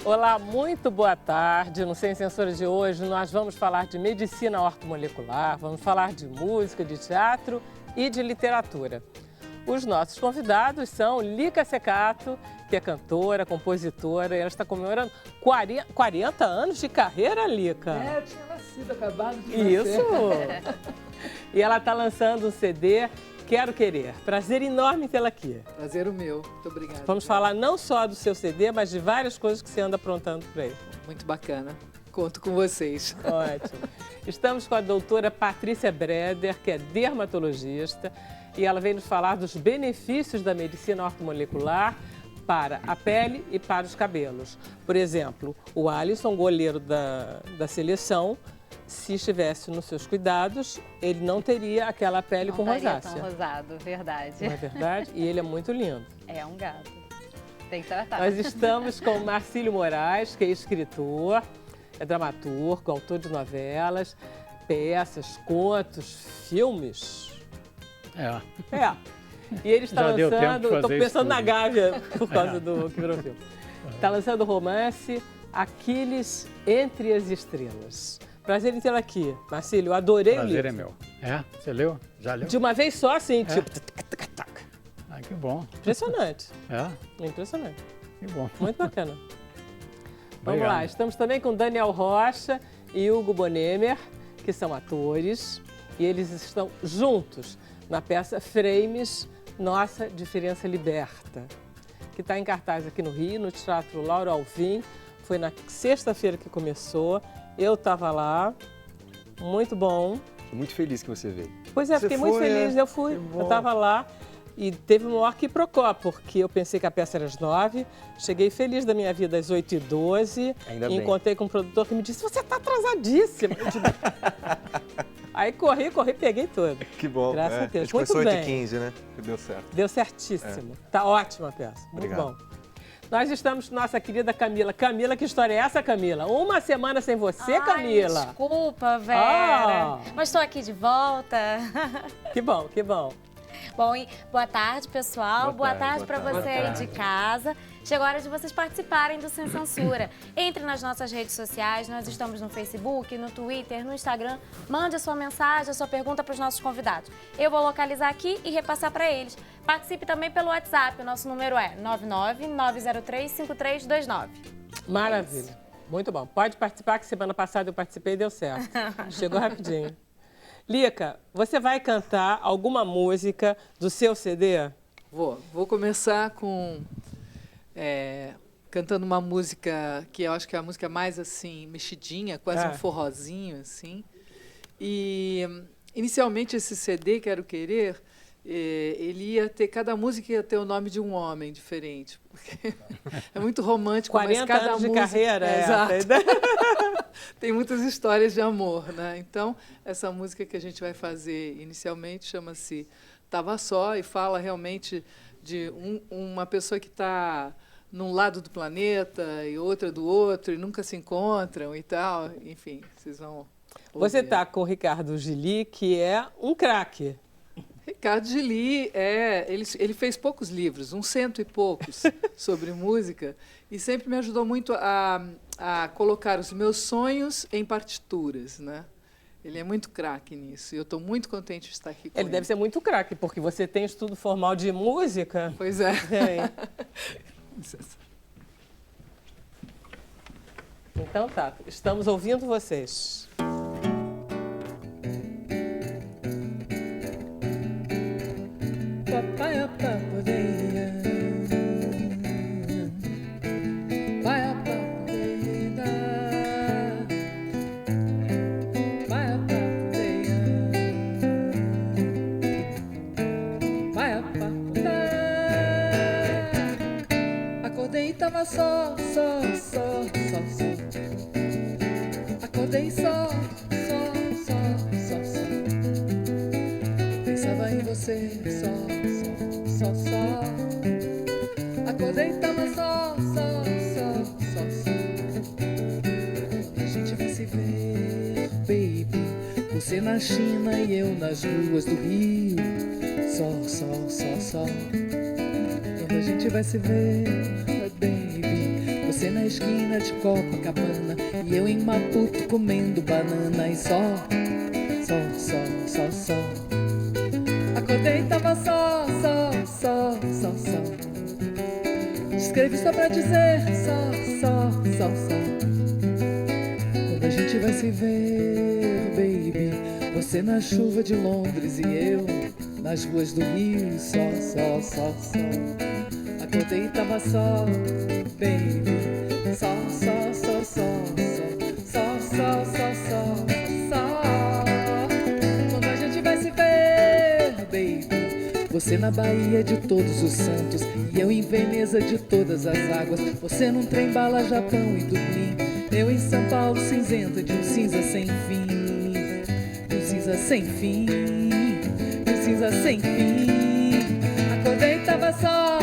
Olá, muito boa tarde. No Sem Censura de hoje nós vamos falar de medicina ortomolecular, vamos falar de música, de teatro e de literatura. Os nossos convidados são Lica Ceccato, que é cantora, compositora, e ela está comemorando 40 anos de carreira, Lica. Eu tinha nascido, acabado de nascer. Isso! E ela está lançando um CD, Quero Querer. Prazer enorme tê-la aqui. Prazer o meu. Muito obrigada. Vamos falar não só do seu CD, mas de várias coisas que você anda aprontando por aí. Muito bacana. Conto com vocês. Ótimo. Estamos com a doutora Patrícia Breder, que é dermatologista, e ela vem nos falar dos benefícios da medicina ortomolecular para a pele e para os cabelos. Por exemplo, o Alisson, goleiro da seleção, se estivesse nos seus cuidados, ele não teria aquela pele com rosácea. Não tão rosado, verdade. Não é verdade? E ele é muito lindo. É um gato. Tem que tratar. Nós estamos com o Marcílio Moraes, que é escritor, é dramaturgo, autor de novelas, peças, contos, filmes. É. E ele está Já deu tempo de lançando, fazer estou isso pensando na tudo. Gávea, por causa do que virou filme. Está lançando o romance Aquiles Entre as Estrelas. Prazer em tê-la aqui. Marcílio, eu adorei o livro. Prazer é meu. É? Você leu? Já leu? De uma vez só, assim, tipo... Ah, que bom. Impressionante. É? Impressionante. Que bom. Muito bacana. Vamos Obrigado. lá, estamos também com Daniel Rocha e Hugo Bonemer, que são atores, e eles estão juntos na peça Frames, Nossa Diferença Liberta, que está em cartaz aqui no Rio, no Teatro Lauro Alvim. Foi na sexta-feira que começou, eu estava lá, muito bom. Tô muito feliz que você veio. Pois é, Você fiquei muito foi, feliz, é? eu fui, Que bom. eu estava lá. E teve um maior quiprocó, porque eu pensei que a peça era às 9, cheguei feliz da minha vida às 8h12, Ainda e bem. encontrei com um produtor que me disse, você está atrasadíssima. Eu digo, aí corri, peguei tudo. Que bom. Graças a A Deus. gente Muito começou bem. 8h15, né? Que deu certo. Deu certíssimo. Tá ótima a peça. Muito Obrigado. bom. Nós estamos com nossa querida Camila. Camila, que história é essa, Camila? Uma semana sem você, Camila. Desculpa, Vera. Ah. Mas estou aqui de volta. Que bom, que bom. Bom, e boa tarde, pessoal. Boa tarde para você aí de casa. Chegou a hora de vocês participarem do Sem Censura. Entre nas nossas redes sociais, nós estamos no Facebook, no Twitter, no Instagram. Mande a sua mensagem, a sua pergunta para os nossos convidados. Eu vou localizar aqui e repassar para eles. Participe também pelo WhatsApp, o nosso número é 999035329. Maravilha. Muito bom. Pode participar, que semana passada eu participei e deu certo. Chegou rapidinho. Lica, você vai cantar alguma música do seu CD? Vou começar com cantando uma música que eu acho que é a música mais assim mexidinha, quase um forrozinho assim. E inicialmente esse CD Quero Querer, ele ia ter, cada música ia ter o nome de um homem diferente, porque é muito romântico, 40 mas cada anos de música, carreira, exato. é. Tem muitas histórias de amor, né? Então, essa música que a gente vai fazer inicialmente chama-se Tava Só e fala realmente de uma pessoa que está num lado do planeta e outra do outro e nunca se encontram e tal. Enfim, vocês vão ouvir. Você está com o Ricardo Gili, que é um craque. Ricardo Gili, ele fez poucos livros, uns 100 e poucos, sobre música, e sempre me ajudou muito a colocar os meus sonhos em partituras, né? Ele é muito craque nisso, e eu estou muito contente de estar aqui com ele. Ele deve ser muito craque, porque você tem estudo formal de música. Pois é. Então tá, estamos ouvindo vocês. Acordei e tava só. Acordei só. Pensava em você, só. Acordei e tava só. A gente vai se ver, baby. Você na China e eu nas ruas do Rio. Só. Quando a gente vai se ver, baby. você na esquina de Copacabana e eu em Maputo comendo banana e só. Acordei e tava só. Escrevi só pra dizer só. Quando a gente vai se ver, baby, você na chuva de Londres e eu nas ruas do Rio, só. Acordei e tava só, baby, só. Quando a gente vai se ver, baby, você na Bahia de Todos os Santos e eu em Veneza de todas as águas. Você num trem bala Japão e dormir, eu em São Paulo cinzenta de um cinza sem fim, de um cinza sem fim, de um cinza sem fim. Acordei e tava só.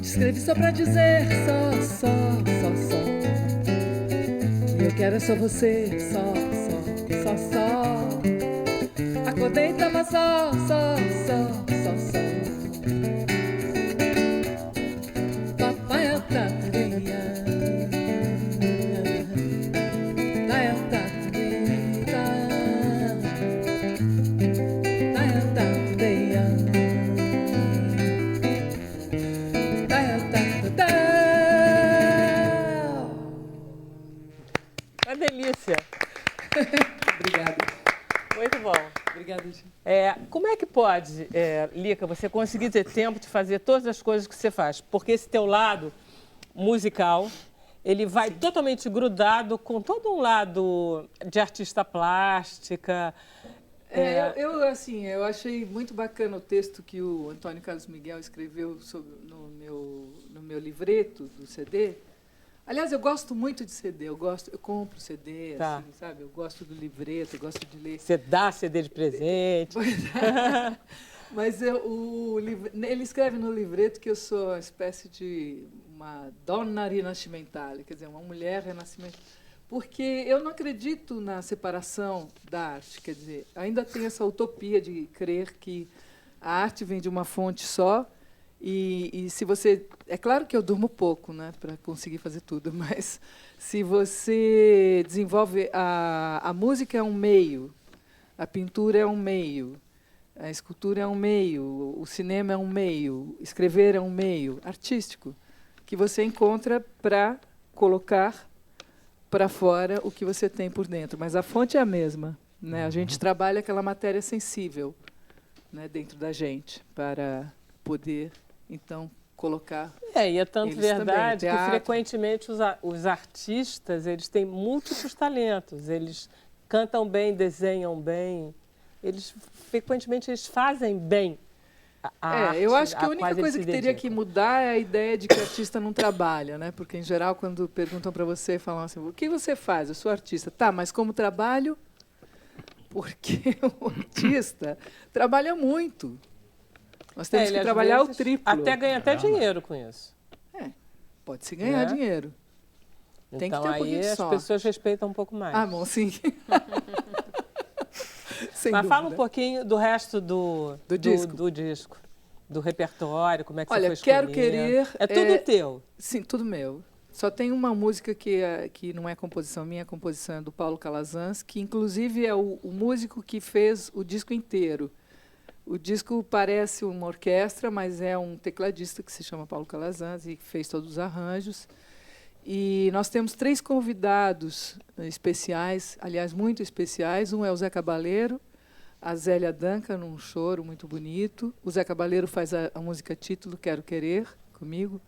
Escrevi só pra dizer só. E eu quero é só você, só. Acordei e tava só. Papai Uma delícia. Obrigada. Muito bom. Obrigada, gente. Como é que pode, Lica, você conseguir ter tempo de fazer todas as coisas que você faz? Porque esse teu lado musical, ele vai totalmente grudado com todo um lado de artista plástica. Eu achei muito bacana o texto que o Antônio Carlos Miguel escreveu no meu livreto do CD. Aliás, eu gosto muito de CD, eu compro CD, Tá. assim, sabe? Eu gosto do livreto, eu gosto de ler. Você dá CD de presente. Pois é. Mas ele escreve no livreto que eu sou uma espécie de uma donna rinascimentale, quer dizer, uma mulher renascimental. Porque eu não acredito na separação da arte, quer dizer, ainda tem essa utopia de crer que a arte vem de uma fonte só. E se você... É claro que eu durmo pouco, né, para conseguir fazer tudo, mas se você desenvolve... A música é um meio, a pintura é um meio, a escultura é um meio, o cinema é um meio, escrever é um meio artístico que você encontra para colocar para fora o que você tem por dentro. Mas a fonte é a mesma, né? A gente trabalha aquela matéria sensível, né, dentro da gente para poder... Então, colocar... E é tanto eles verdade também, que, teatro. frequentemente, os artistas, eles têm múltiplos talentos. Eles cantam bem, desenham bem. Frequentemente, eles fazem bem a arte. Eu acho que a única quais eles coisa se que teria dedicam. que mudar é a ideia de que o artista não trabalha, né? Porque, em geral, quando perguntam para você, falam assim, o que você faz? Eu sou artista. Tá, mas como trabalho? Porque o artista trabalha muito. Nós temos ele, que às trabalhar o vezes, triplo. Até ganha até dinheiro com isso. Pode-se ganhar Né? dinheiro. Tem que Então, ter um aí pouquinho de as sorte. pessoas respeitam um pouco mais. Ah, bom, sim. Sem Mas fala um dúvida. pouquinho do resto do disco, do repertório, como é que Olha, você foi Quero escolhendo. Querer É tudo teu. Sim, tudo meu. Só tem uma música que não é composição minha, a composição é do Paulo Calazans, que, inclusive, é o músico que fez o disco inteiro. O disco parece uma orquestra, mas é um tecladista que se chama Paulo Calazans e que fez todos os arranjos. E nós temos 3 convidados especiais, aliás, muito especiais. Um é o Zé Cabaleiro, a Zélia Duncan, num choro muito bonito. O Zé Cabaleiro faz a música título, Quero Querer, comigo.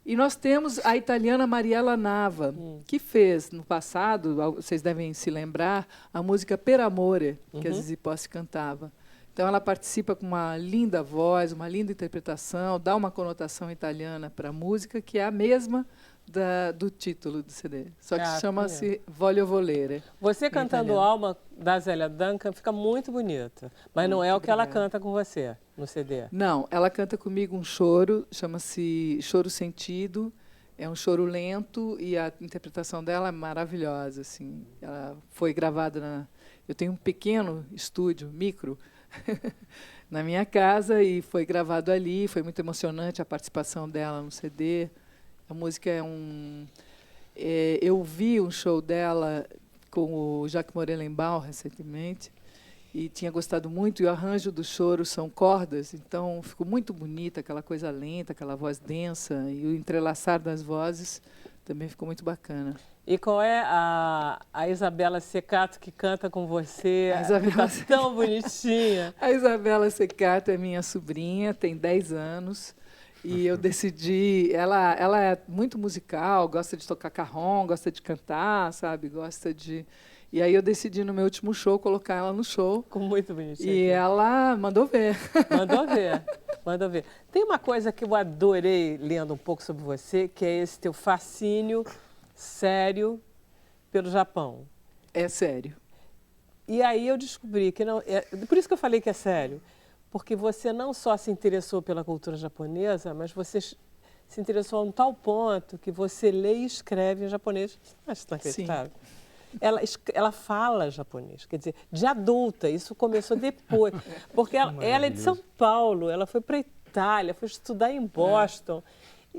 E nós temos a italiana Mariella Nava, que fez, no passado, vocês devem se lembrar, a música Per Amore, que a Zizi Posse cantava. Então, ela participa com uma linda voz, uma linda interpretação, dá uma conotação italiana para a música, que é a mesma do título do CD. Só que chama-se Voglio Volere. Você cantando italiano. Alma, da Zélia Duncan, fica muito bonita. Mas não é o que ela canta com você no CD. Não, ela canta comigo um choro, chama-se Choro Sentido. É um choro lento e a interpretação dela é maravilhosa. Assim. Ela foi gravada Eu tenho um pequeno estúdio, micro, na minha casa e foi gravado ali. Foi muito emocionante a participação dela no CD. A música é eu vi um show dela com o Jacques Morelenbaum recentemente e tinha gostado muito. E o arranjo do choro são cordas, então ficou muito bonita, aquela coisa lenta, aquela voz densa, e o entrelaçar das vozes também ficou muito bacana. E qual é a Isabela Secato que canta com você? A Isabela que tá tão bonitinha. A Isabela Secato é minha sobrinha, tem 10 anos. E eu decidi... Ela é muito musical, gosta de tocar carrom, gosta de cantar, sabe? Gosta de... E aí eu decidi, no meu último show, colocar ela no show. Ficou muito bonitinha. E ela mandou ver. Mandou ver, mandou ver. Tem uma coisa que eu adorei lendo um pouco sobre você, que é esse teu fascínio sério pelo Japão. É sério. E aí eu descobri que não... por isso que eu falei que é sério. Porque você não só se interessou pela cultura japonesa, mas você se interessou a um tal ponto que você lê e escreve em japonês. Acho inacreditável. Ela fala japonês, quer dizer, de adulta, isso começou depois. Porque ela é de São Paulo, ela foi para a Itália, foi estudar em Boston.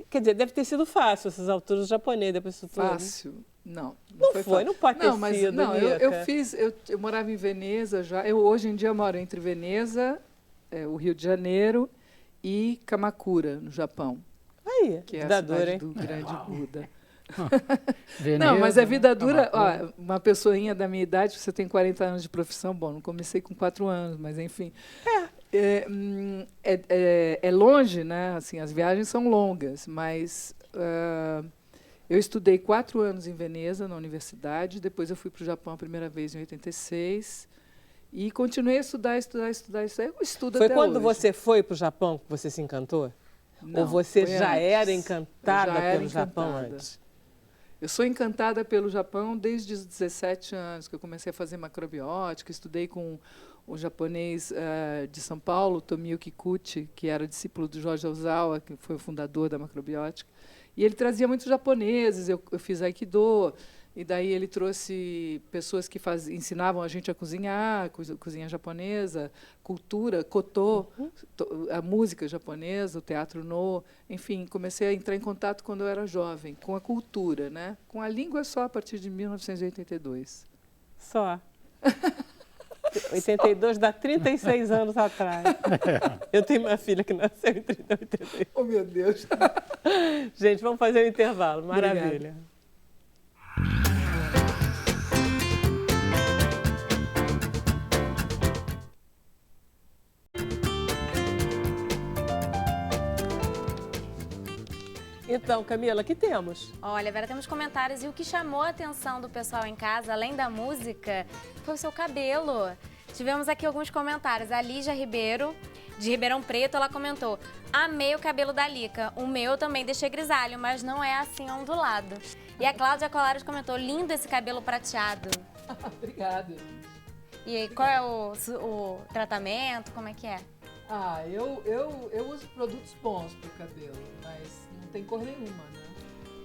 Quer dizer, deve ter sido fácil essas alturas japonês, depois disso tudo. Fácil? Não. Não foi, fácil. Não pode ter sido. Não, eu morava em Veneza já. Hoje em dia moro entre Veneza, o Rio de Janeiro, e Kamakura, no Japão. Aí, que é vida a cidade dura, hein? do Grande Buda. Veneza, não, mas é vida dura. Ó, uma pessoinha da minha idade, você tem 40 anos de profissão, bom, não comecei com 4 anos, mas enfim. É longe, né? Assim, as viagens são longas, mas eu estudei 4 anos em Veneza, na universidade, depois eu fui para o Japão a primeira vez em 86 e continuei a estudar. Eu estudo Foi até quando hoje. você foi para o Japão que você se encantou? Não, ou você foi já antes. era encantada pelo Japão encantada. antes? Eu sou encantada pelo Japão desde os 17 anos, que eu comecei a fazer macrobiótica, estudei com um japonês de São Paulo, Tomio Kikuchi, que era discípulo do Jorge Ozawa, que foi o fundador da macrobiótica. E ele trazia muitos japoneses, eu fiz Aikido, e daí ele trouxe pessoas que ensinavam a gente a cozinhar, cozinha japonesa, cultura, koto, a música japonesa, o teatro no, enfim, comecei a entrar em contato quando eu era jovem, com a cultura, né? Com a língua só a partir de 1982. Só. 82 dá 36 anos atrás. Eu tenho uma filha que nasceu em 82. Oh, meu Deus! Gente, vamos fazer um intervalo. Maravilha. Obrigada. Então, Camila, o que temos? Olha, Vera, temos comentários e o que chamou a atenção do pessoal em casa, além da música, foi o seu cabelo. Tivemos aqui alguns comentários. A Lígia Ribeiro, de Ribeirão Preto, ela comentou: amei o cabelo da Lica, o meu também deixei grisalho, mas não é assim ondulado. E a Cláudia Colares comentou: lindo esse cabelo prateado. Obrigada. E aí, qual é o tratamento, como é que é? Eu uso produtos bons para o cabelo, mas não tem cor nenhuma, né?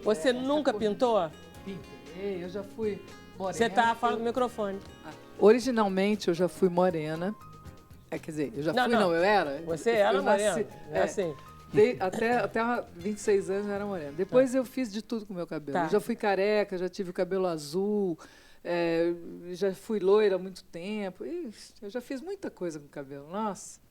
Você nunca pintou? Pintei, eu já fui morena. Você está falando do microfone. Originalmente, eu já fui morena. Quer dizer, eu já eu era. Você era morena, nasci, assim. Até 26 anos eu era morena. Depois eu fiz de tudo com o meu cabelo. Tá. Eu já fui careca, já tive o cabelo azul, já fui loira há muito tempo. Ixi, eu já fiz muita coisa com o cabelo, nossa.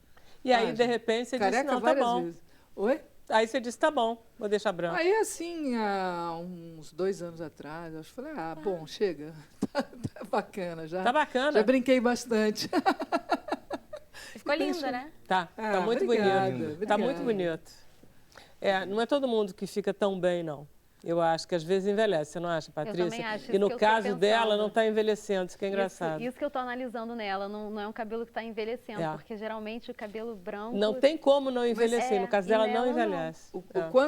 E aí, de repente, você disse, Careca não, tá várias bom. vezes. Oi? Aí você disse, tá bom, vou deixar branco. Aí, assim, há uns 2 anos atrás, eu falei, bom, chega. Tá bacana já. Tá bacana. Já brinquei bastante. Ficou lindo, né? Tá muito obrigada, bonito. obrigada. Tá muito bonito. Não é todo mundo que fica tão bem, não. Eu acho que às vezes envelhece, você não acha, Patrícia? Eu também acho. E no isso que eu caso tô dela, pensando. não está envelhecendo, isso que é engraçado. Isso que eu tô analisando nela, não é um cabelo que está envelhecendo, porque geralmente o cabelo branco... Não tem como não envelhecer, no caso dela não nela, envelhece.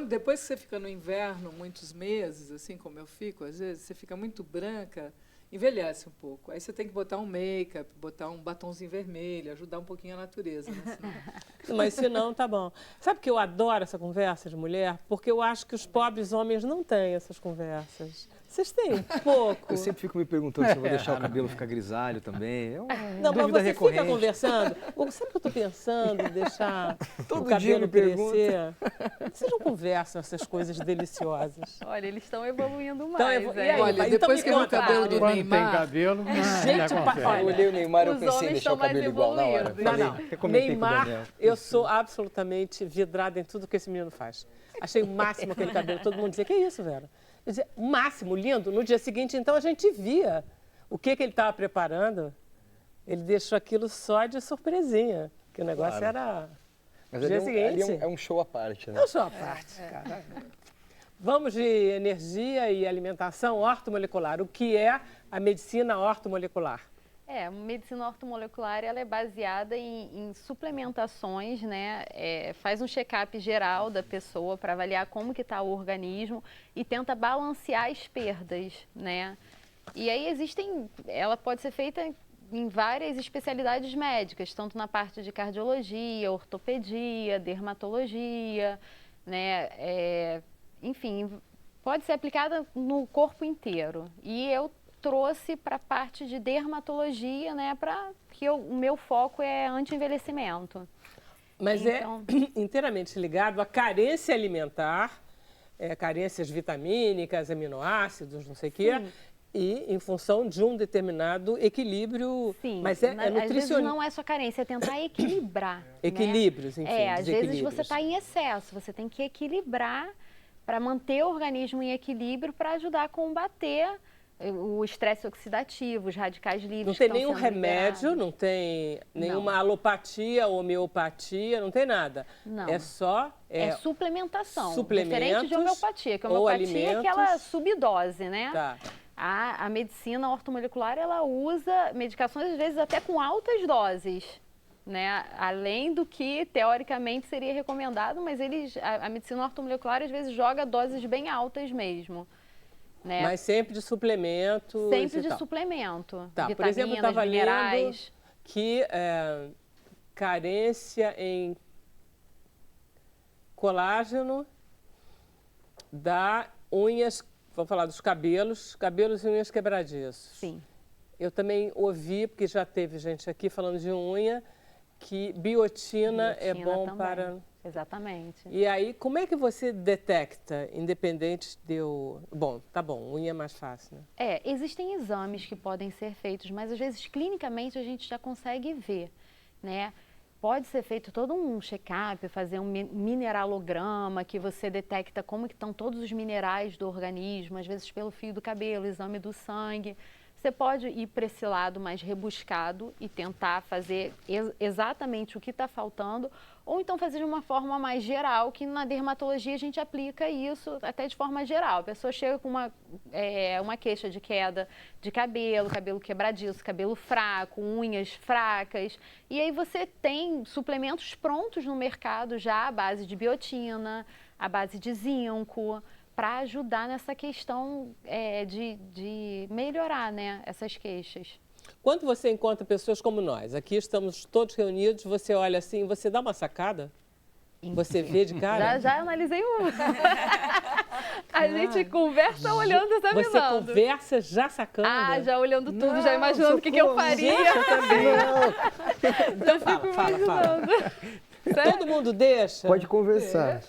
Depois que você fica no inverno, muitos meses, assim como eu fico, às vezes, você fica muito branca, envelhece um pouco. Aí você tem que botar um make-up, botar um batonzinho vermelho, ajudar um pouquinho a natureza. Né? Mas se não, tá bom. Sabe que eu adoro essa conversa de mulher? Porque eu acho que os pobres homens não têm essas conversas. Vocês têm um pouco. Eu sempre fico me perguntando se eu vou deixar o cabelo ficar grisalho também. É uma Não, mas dúvida você recorrente. fica conversando. Sabe o que eu estou pensando? Deixar Todo o dia cabelo me pergunta. crescer. Vocês não conversam essas coisas deliciosas. Olha, eles estão evoluindo Então, mais. e hein? aí, Olha, então depois me que eu vi o conta, cabelo do Quando tem Neymar... cabelo, Gente, olha, Eu olhei o Neymar e eu Os pensei em homens deixar o estão mais cabelo igual na hora. evoluídos. Não, Falei, não. até comentei com o Neymar, Daniel. eu sou absolutamente vidrada em tudo que esse menino faz. Achei o máximo aquele cabelo. Todo mundo dizia, que isso, Vera? Eu dizia, o máximo, lindo. No dia seguinte, então, a gente via o que ele estava preparando. Ele deixou aquilo só de surpresinha, que o negócio era... Mas dia ali é seguinte. um show à parte, né? Eu sou a parte, cara. Vamos de energia e alimentação ortomolecular. O que é a medicina ortomolecular? A medicina ortomolecular ela é baseada em suplementações, né? Faz um check-up geral da pessoa para avaliar como que está o organismo e tenta balancear as perdas, né? E aí ela pode ser feita em várias especialidades médicas, tanto na parte de cardiologia, ortopedia, dermatologia, né? Enfim, pode ser aplicada no corpo inteiro. E eu trouxe para a parte de dermatologia, né, o meu foco é anti-envelhecimento. Mas Então- é inteiramente ligado à carência alimentar, carências vitamínicas, aminoácidos, não sei o quê, e em função de um determinado equilíbrio. Sim, Mas é às vezes nutricionista. não é só carência, é tentar equilibrar. Equilíbrios, né? enfim, Às vezes desequilíbrios. você está em excesso, você tem que equilibrar para manter o organismo em equilíbrio para ajudar a combater o estresse oxidativo, os radicais livres. Não que tem estão nenhum sendo remédio, liberados. não tem nenhuma alopatia, homeopatia, não tem nada. Não. É só... É suplementação, suplementos diferente de homeopatia, que a ou homeopatia é aquela alimentos. subdose, né? Tá. A medicina ortomolecular, ela usa medicações, às vezes, até com altas doses, né? Além do que, teoricamente, seria recomendado, mas a medicina ortomolecular, às vezes, joga doses bem altas mesmo, né? Mas sempre de suplementos Sempre e de tal. suplemento. Tá, por vitaminas, exemplo, eu estava lendo minerais. que carência em colágeno dá unhas, vamos falar dos cabelos e unhas quebradiços. Sim. Eu também ouvi, porque já teve gente aqui falando de unha, que biotina é bom também. para... Exatamente. E aí, como é que você detecta, independente de eu... Bom, tá bom, unha é mais fácil, né? Existem exames que podem ser feitos, mas às vezes clinicamente a gente já consegue ver, né? Pode ser feito todo um check-up, fazer um mineralograma, que você detecta como que estão todos os minerais do organismo, às vezes pelo fio do cabelo, exame do sangue. Você pode ir para esse lado mais rebuscado e tentar fazer exatamente o que está faltando, ou então fazer de uma forma mais geral, que na dermatologia a gente aplica isso até de forma geral. A pessoa chega com uma queixa de queda de cabelo quebradiço, cabelo fraco, unhas fracas, e aí você tem suplementos prontos no mercado já à base de biotina, à base de zinco, para ajudar nessa questão de melhorar, né, essas queixas. Quando você encontra pessoas como nós, aqui estamos todos reunidos, você olha assim, você dá uma sacada? Você vê de cara? Já analisei uma. A gente conversa olhando, examinando. Você conversa já sacando? Já olhando tudo, já imaginando o que eu faria. Gente, eu também. Então fala. Todo mundo deixa? Pode conversar.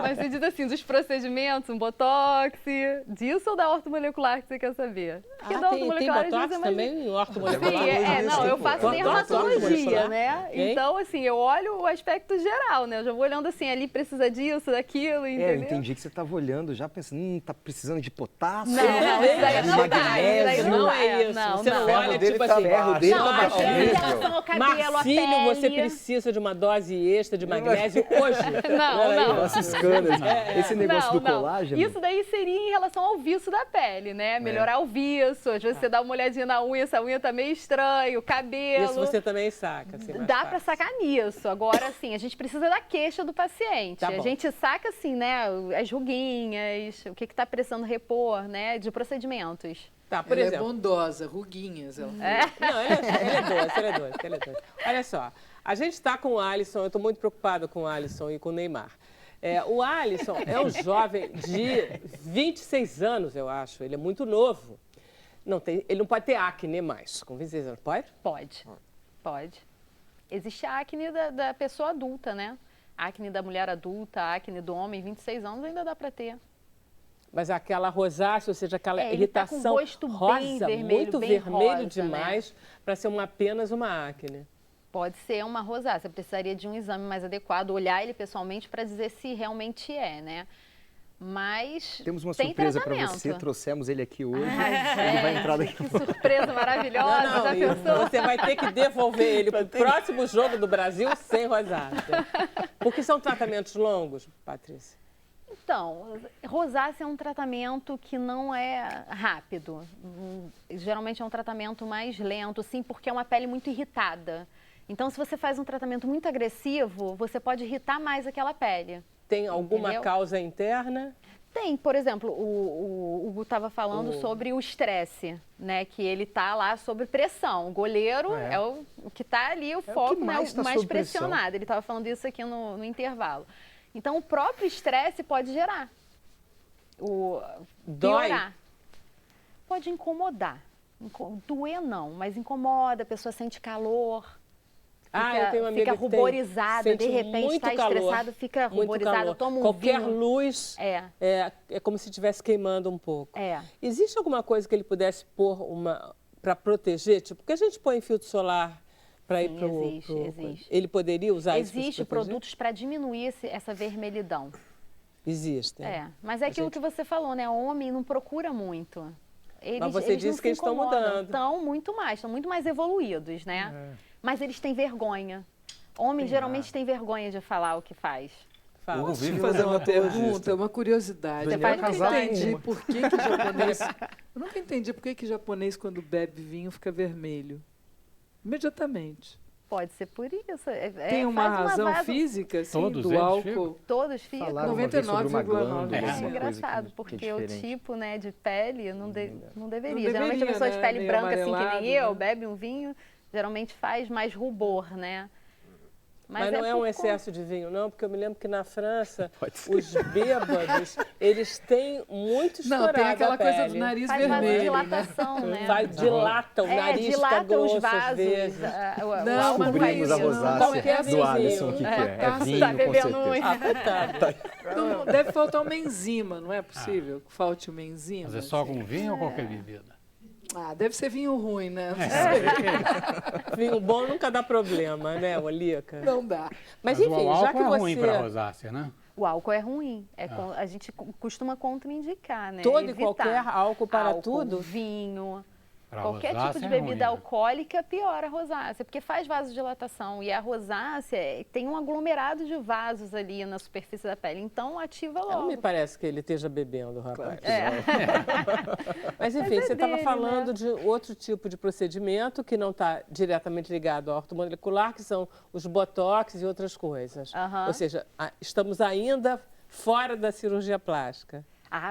Mas você diz assim, dos procedimentos, um botox, disso ou da ortomolecular que você quer saber? Porque da tem ortomolecular, às botox vezes, também em ortomolecular? Sim, eu faço dermatologia, né? Hein? Então, assim, eu olho o aspecto geral, né? Eu já vou olhando assim, ali precisa disso, daquilo, entendeu? Eu entendi que você estava olhando já pensando, tá precisando de potássio, Não, isso aí não dá, magnésio. Não é isso. Você não olha, tipo assim, ferro dele Não, tá a baixo. hidratação ao cabelo, a Marcílio, pele. você precisa de uma dose extra de magnésio hoje. Não. Nossas canas. Esse negócio do Não. colágeno. Isso daí seria em relação ao viço da pele, né? Melhorar o viço. Às vezes você dá uma olhadinha na unha, essa unha tá meio estranha, o cabelo. Isso você também saca. Assim, mais Dá fácil. pra sacar nisso. Agora, assim, a gente precisa da queixa do paciente. Tá bom. A gente saca, assim, né, as ruguinhas, o que tá precisando repor, né, de procedimentos. Tá, por Ela exemplo. é bondosa, ruguinhas. Ela... Não, ele é doce. Olha só, a gente está com o Alisson, eu estou muito preocupada com o Alisson e com o Neymar. O Alisson é um jovem de 26 anos, eu acho. Ele é muito novo. Ele não pode ter acne mais, com 26 anos. Pode? Pode. Existe a acne da pessoa adulta, né? A acne da mulher adulta, a acne do homem, 26 anos ainda dá para ter. Mas aquela rosácea, ou seja, aquela Ele irritação tá com o rosto rosa, bem vermelho, muito bem vermelho rosa, demais, né? para ser apenas uma acne. Pode ser uma rosácea, precisaria de um exame mais adequado, olhar ele pessoalmente para dizer se realmente é, né? Mas temos uma tem surpresa para tratamento. você, trouxemos ele aqui hoje. Ai, Ele vai entrar daqui. que surpresa maravilhosa, já e pensou? você vai ter que devolver ele para o próximo jogo do Brasil sem rosácea. Porque são tratamentos longos, Patrícia? Então, rosácea é um tratamento que não é rápido. Geralmente é um tratamento mais lento, sim, porque é uma pele muito irritada. Então, se você faz um tratamento muito agressivo, você pode irritar mais aquela pele. Tem alguma Entendeu? causa interna? Tem, por exemplo, o Hugo estava falando sobre o estresse, né? Que ele está lá sob pressão. O goleiro é o que está ali, o foco, né? mais O tá mais sob pressão. pressionado. Ele estava falando isso aqui no intervalo. Então, o próprio estresse pode gerar. Dói? Piorar. Pode incomodar. Doer não, mas incomoda, a pessoa sente calor. Eu tenho uma amiga fica que tem, ruborizada, sente de repente muito está calor, estressado, fica muito ruborizada, calor. toma um Qualquer vinho. luz é como se estivesse queimando um pouco. Existe alguma coisa que ele pudesse pôr para proteger? Tipo, porque a gente põe filtro solar para ir para o... Existe. Ele poderia usar isso? Existem produtos para diminuir essa vermelhidão. Existem. Mas é aquilo que você falou, né? O homem não procura muito. Mas você disse que eles estão mudando. Estão muito mais evoluídos, né? Mas eles têm vergonha. Homem geralmente tem vergonha de falar o que faz. Posso te fazer uma pergunta, uma curiosidade. Você faz Eu nunca entendi por que japonês, quando bebe vinho, fica vermelho. Imediatamente. Pode ser por isso. Tem uma razão física, assim, Todos do eles álcool? Todos ficam. 99,9%. É engraçado, porque o tipo, né, de pele não deveria. Não Geralmente a deveria, pessoa de né? pele Meio branca, assim que amarelado, nem eu, né? bebe um vinho, geralmente faz mais rubor, né? Mas não é um excesso de vinho, não, porque eu me lembro que na França, os bêbados, eles têm muito estourado. Não, tem aquela a pele. coisa do nariz faz vermelho, vasodilatação, né? Dilata o nariz, fica dilata grosso os vasos. às vezes. Não, mas Descobrimos a Qualquer rosácea do Alisson, o que vinho. é? É vinho, Tá com bebendo certeza. Não, deve faltar uma enzima, não é possível que falte uma enzima? Mas é só com vinho ou qualquer bebida? Deve ser vinho ruim, né? Vinho bom nunca dá problema, né, Olica? Não dá. Mas o enfim, álcool já que é ruim para você... rosácea, né? O álcool é ruim. A gente costuma contraindicar, né? Todo e Evitar. qualquer álcool para tudo? Vinho. Pra Qualquer tipo rosácea de é bebida ruim, né? alcoólica piora a rosácea, porque faz vasodilatação. E a rosácea tem um aglomerado de vasos ali na superfície da pele, então ativa logo. Não me parece que ele esteja bebendo, rapaz. Mas enfim, Mas é você estava dele, falando né? de outro tipo de procedimento que não está diretamente ligado ao ortomolecular, que são os botox e outras coisas. Ou seja, estamos ainda fora da cirurgia plástica.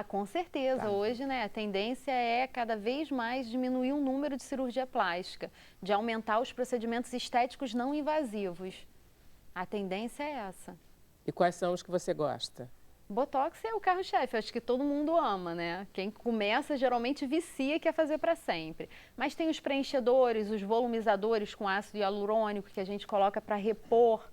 Com certeza. Hoje, né, a tendência é cada vez mais diminuir o número de cirurgia plástica, de aumentar os procedimentos estéticos não invasivos. A tendência é essa. E quais são os que você gosta? Botox é o carro-chefe, acho que todo mundo ama, né? Quem começa geralmente vicia e quer fazer para sempre. Mas tem os preenchedores, os volumizadores com ácido hialurônico que a gente coloca para repor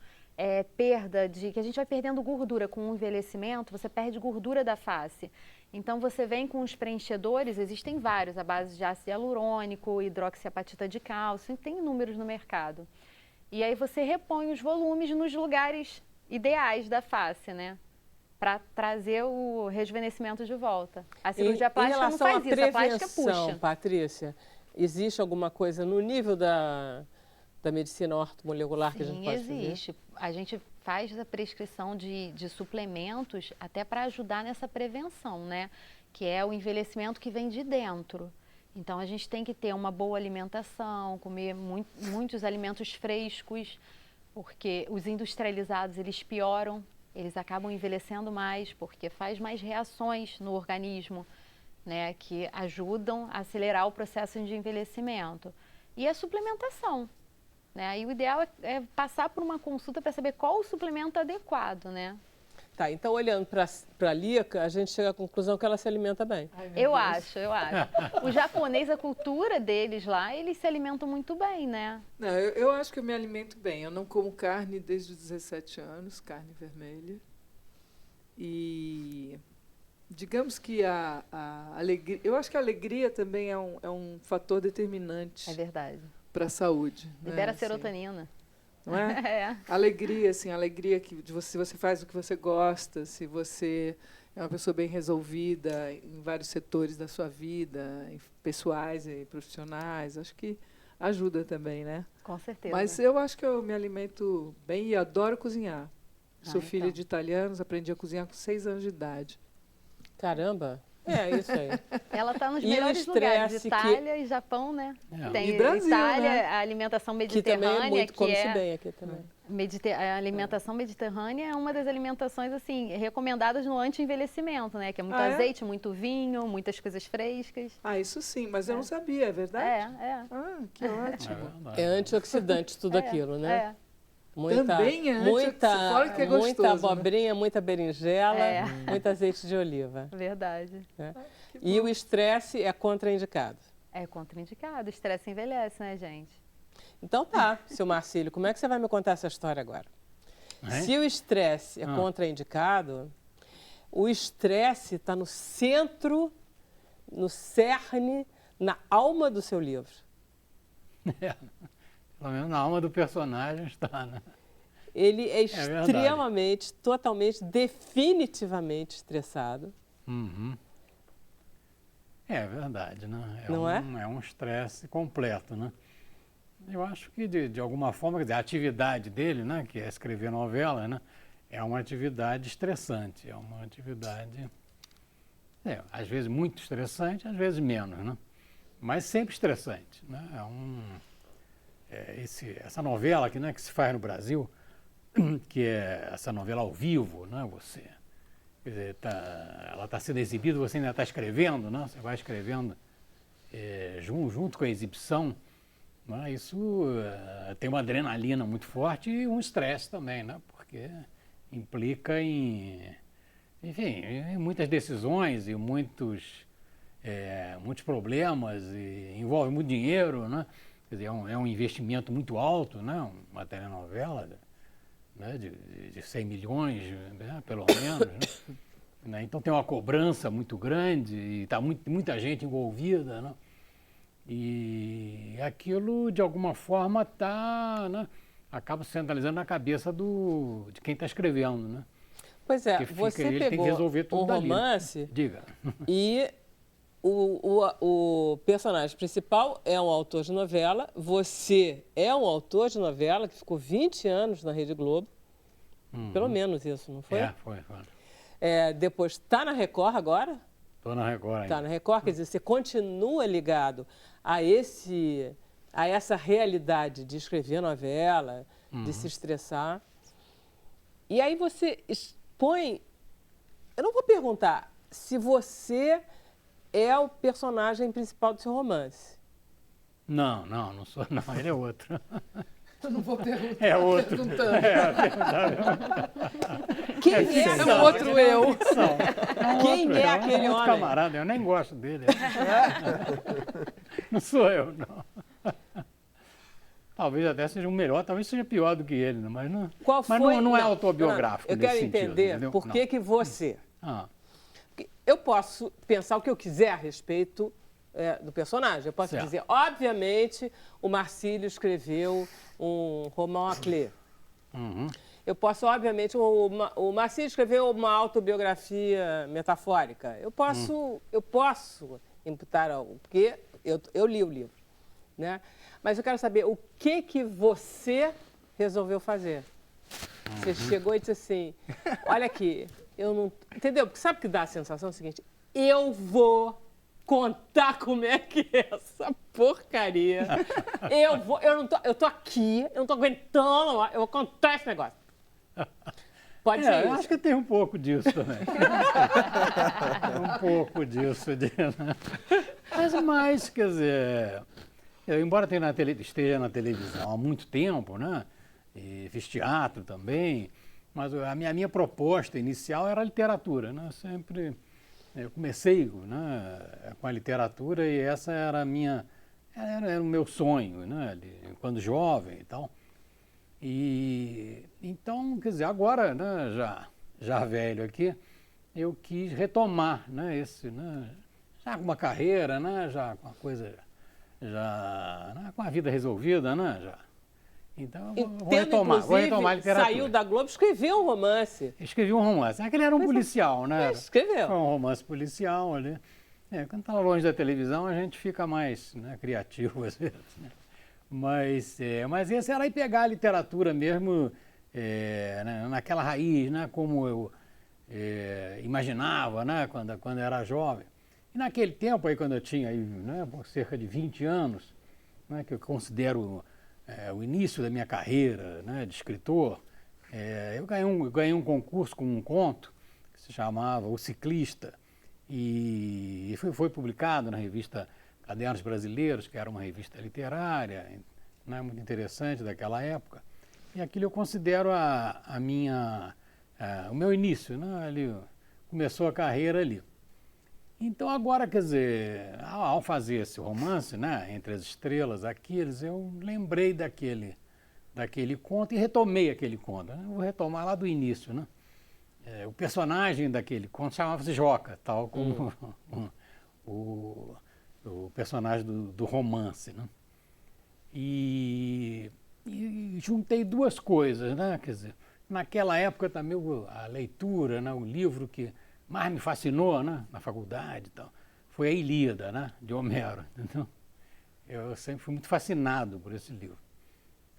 perda que a gente vai perdendo gordura com o envelhecimento, você perde gordura da face. Então você vem com os preenchedores, existem vários, à base de ácido hialurônico, hidroxiapatita de cálcio, tem inúmeros no mercado. E aí você repõe os volumes nos lugares ideais da face, né? Para trazer o rejuvenescimento de volta. A cirurgia plástica não faz isso, a plástica puxa. Patrícia, existe alguma coisa no nível da medicina ortomolecular que a gente pode fazer? Sim, existe. A gente faz a prescrição de suplementos até para ajudar nessa prevenção, né? Que é o envelhecimento que vem de dentro. Então, a gente tem que ter uma boa alimentação, comer muitos alimentos frescos, porque os industrializados, eles pioram, eles acabam envelhecendo mais, porque faz mais reações no organismo, né? Que ajudam a acelerar o processo de envelhecimento. E a suplementação. Né? E o ideal é passar por uma consulta para saber qual o suplemento adequado, né? Tá, então olhando para a Lica, a gente chega à conclusão que ela se alimenta bem. Ai, meu Eu Deus. acho, eu acho. O japonês, a cultura deles lá, eles se alimentam muito bem, né? Não, eu acho que eu me alimento bem. Eu não como carne desde os 17 anos, carne vermelha. E digamos que a alegria... Eu acho que a alegria também é um fator determinante É verdade. para a saúde. Libera né? serotonina. Não é? É. Alegria, assim, alegria de você, se você faz o que você gosta, se você é uma pessoa bem resolvida em vários setores da sua vida, pessoais e profissionais, acho que ajuda também, né? Com certeza. Mas eu acho que eu me alimento bem e adoro cozinhar. Sou filha então. de italianos, aprendi a cozinhar com 6 anos de idade. Caramba, é isso aí. Ela está nos E o melhores lugares, estresse Itália e Japão, né? É. Tem E Brasil, Itália, né? a alimentação Que também mediterrânea, é muito, que come-se é bem aqui também. a alimentação mediterrânea é uma das alimentações assim recomendadas no anti-envelhecimento, né? Que é muito Ah, é? azeite, muito vinho, muitas coisas frescas. Ah, isso sim, mas eu não sabia, é verdade? É. Ah, que É ótimo. verdade. É antioxidante tudo aquilo, né? É. Também é muita, fora que é muita gostoso, né? abobrinha, muita berinjela, É. muito azeite de oliva. Verdade. E o estresse é contraindicado. É contraindicado. O estresse envelhece, né, gente? Então tá, seu Marcílio, como é que você vai me contar essa história agora? Hein? Se o estresse é contraindicado, o estresse está no centro, no cerne, na alma do seu livro. Pelo menos na alma do personagem está, né? Ele é verdade. extremamente, totalmente, definitivamente estressado. Uhum. É verdade, né? Não é? É um estresse completo, né? Eu acho que, de alguma forma, quer dizer, a atividade dele, né, que é escrever novela, né, é uma atividade estressante, é uma atividade, às vezes muito estressante, às vezes menos, né? Mas sempre estressante, né? Essa novela aqui, né, que se faz no Brasil, que é essa novela ao vivo, né, quer dizer, ela está sendo exibida, você ainda está escrevendo, né? Você vai escrevendo junto com a exibição, né? Isso tem uma adrenalina muito forte e um estresse também, né? Porque implica em muitas decisões e muitos problemas, e envolve muito dinheiro, né? Quer dizer, é um investimento muito alto, né? Uma telenovela, né? de 100 milhões, né? Pelo menos, né? Então tem uma cobrança muito grande e está muita gente envolvida, né? E aquilo, de alguma forma, né? Acaba se centralizando na cabeça de quem está escrevendo, né? Pois é, Porque você ele tem que pegou resolver tudo um dali. romance Diga. e o personagem principal é um autor de novela, você é um autor de novela que ficou 20 anos na Rede Globo, pelo menos isso, não foi? Foi. Depois está na Record agora? Estou na Record ainda. Está na Record, quer dizer, você continua ligado a essa realidade de escrever novela, de se estressar. E aí você expõe... Eu não vou perguntar se você é o personagem principal do seu romance. Não sou, não, ele é outro. Eu não vou perguntar. É outro. Perguntando. Quem é É aquele um outro eu. Quem é aquele outro homem? camarada, eu nem gosto dele. Não sou eu, não. Talvez até seja um melhor, talvez seja pior do que ele, né? Mas não, Qual mas foi? não é autobiográfico Eu quero nesse sentido, entender entendeu? por que você... Ah, Porque eu posso pensar o que eu quiser a respeito do personagem. Eu posso Certo. dizer, obviamente, o Marcílio escreveu um roman à clé. Eu posso, obviamente, o Marcílio escreveu uma autobiografia metafórica. Eu posso imputar algo, porque eu li o livro, né? Mas eu quero saber o que você resolveu fazer. Você chegou e disse assim, olha aqui, eu não... Entendeu? Porque sabe o que dá a sensação seguinte? Eu vou contar como é que é essa porcaria. Eu tô aqui, eu não tô aguentando, eu vou contar esse negócio. Pode ser eu isso. acho que tem um pouco disso também. Um pouco disso. Mas, quer dizer, embora esteja na televisão há muito tempo, né? E fiz teatro também, Mas a minha proposta inicial era a literatura, né? Eu comecei, né, com a literatura e essa era era o meu sonho, né, quando jovem e tal. E então, quer dizer, agora, né, já velho aqui, eu quis retomar, né, já com uma carreira, né, já com uma coisa, né, com a vida resolvida, né, já. Então, vou retomar a literatura. Saiu da Globo, escreveu um romance. Escrevi um romance. Aquele era um policial, né? Escreveu. Foi um romance policial ali. Quando está longe da televisão, a gente fica mais, né, criativo às vezes. Né? Mas esse era aí pegar a literatura mesmo, né, naquela raiz, né, como eu imaginava, né, quando era jovem. E naquele tempo, aí, quando eu tinha aí, né, cerca de 20 anos, né, que eu considero o início da minha carreira, né, de escritor, eu ganhei um concurso com um conto que se chamava O Ciclista e foi publicado na revista Cadernos Brasileiros, que era uma revista literária, né, muito interessante daquela época. E aquilo eu considero o meu início, né, ali, começou a carreira ali. Então agora, quer dizer, ao fazer esse romance, né, Entre as Estrelas, Aquiles, eu lembrei daquele conto e retomei aquele conto. Né? Vou retomar lá do início, né? O personagem daquele conto chamava-se Joca, tal como o personagem do romance, né? E juntei duas coisas, né? Quer dizer, naquela época também a leitura, né, o livro que mais me fascinou, né, na faculdade e tal, foi a Ilíada, né, de Homero. Entendeu? Eu sempre fui muito fascinado por esse livro.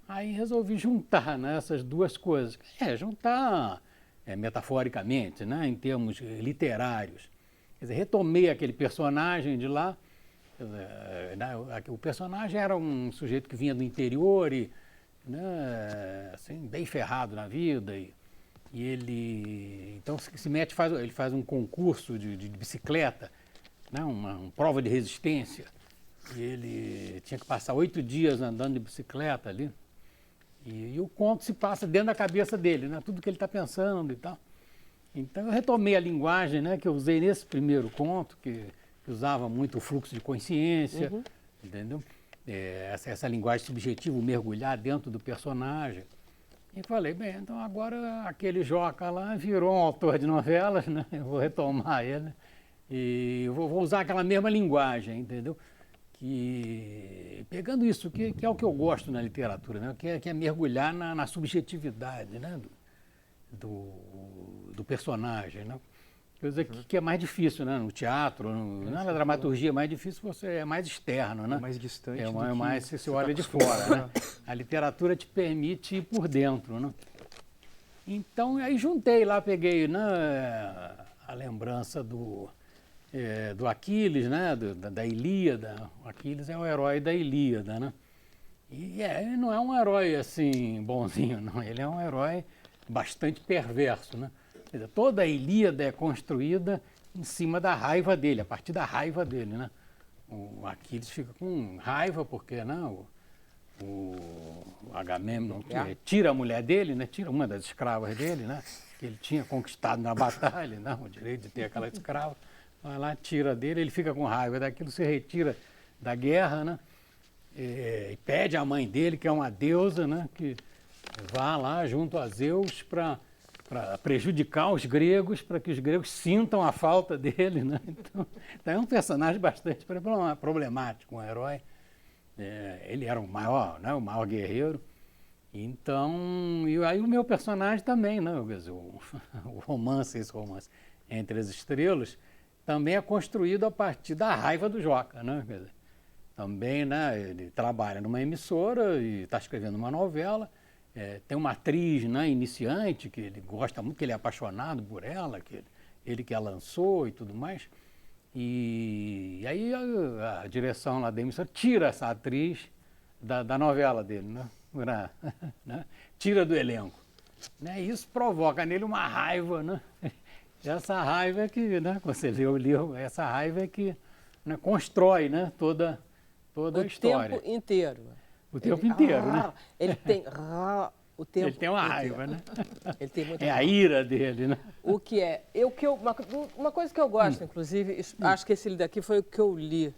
Aí resolvi juntar, né, essas duas coisas. Juntar metaforicamente, né, em termos literários. Quer dizer, retomei aquele personagem de lá. O personagem era um sujeito que vinha do interior e, né, assim, bem ferrado na vida e ele então ele faz um concurso de bicicleta, né, uma prova de resistência, e ele tinha que passar 8 dias andando de bicicleta ali, e o conto se passa dentro da cabeça dele, né, tudo que ele está pensando e tal. Então eu retomei a linguagem, né, que eu usei nesse primeiro conto, que usava muito o fluxo de consciência, entendeu? Essa linguagem subjetiva, mergulhar dentro do personagem. E falei, bem, então agora aquele Joca lá virou um autor de novelas, né? Eu vou retomar ele e vou usar aquela mesma linguagem, entendeu? Pegando isso, que é o que eu gosto na literatura, né? Que é mergulhar na subjetividade, né? do personagem, né? Coisa que é mais difícil, né? No teatro, na dramaturgia é mais difícil, é mais externo, né? É mais distante. Mais você olha de fora, né? A literatura te permite ir por dentro, né? Então, aí juntei lá, peguei, né, a lembrança do Aquiles, né? Da Ilíada. O Aquiles é o herói da Ilíada, né? E ele não é um herói, assim, bonzinho, não. Ele é um herói bastante perverso, né? Toda a Ilíada é construída em cima da raiva dele, a partir da raiva dele, né? O Aquiles fica com raiva porque, né, o Agamemnon tira a mulher dele, né? Tira uma das escravas dele, né? Que ele tinha conquistado na batalha, né? O direito de ter aquela escrava. Vai lá, tira dele, ele fica com raiva daquilo, se retira da guerra, né? E pede à mãe dele, que é uma deusa, né, que vá lá junto a Zeus para prejudicar os gregos, para que os gregos sintam a falta dele, né? Então é um personagem bastante problemático, um herói. Ele era o maior, né, o maior guerreiro. Então, e aí o meu personagem também, né, o romance, esse romance Entre as Estrelas, também é construído a partir da raiva do Joca, né? Quer dizer, também, né, ele trabalha numa emissora e está escrevendo uma novela. Tem uma atriz, né, iniciante, que ele gosta muito, que ele é apaixonado por ela, que ele que a lançou e tudo mais. E aí a direção lá da emissora tira essa atriz da novela dele, né? Né? Tira do elenco. Né? Isso provoca nele uma raiva, né? Essa raiva é que, né, quando você lê o livro, essa raiva é que, né, constrói, né, toda a história. O tempo inteiro. O tempo inteiro, né? Ele tem O tempo Ele tem uma inteiro. raiva, né? Ele tem muita É a raiva. ira dele, né? O que é? Uma coisa que eu gosto, inclusive, acho que esse daqui foi o que eu li,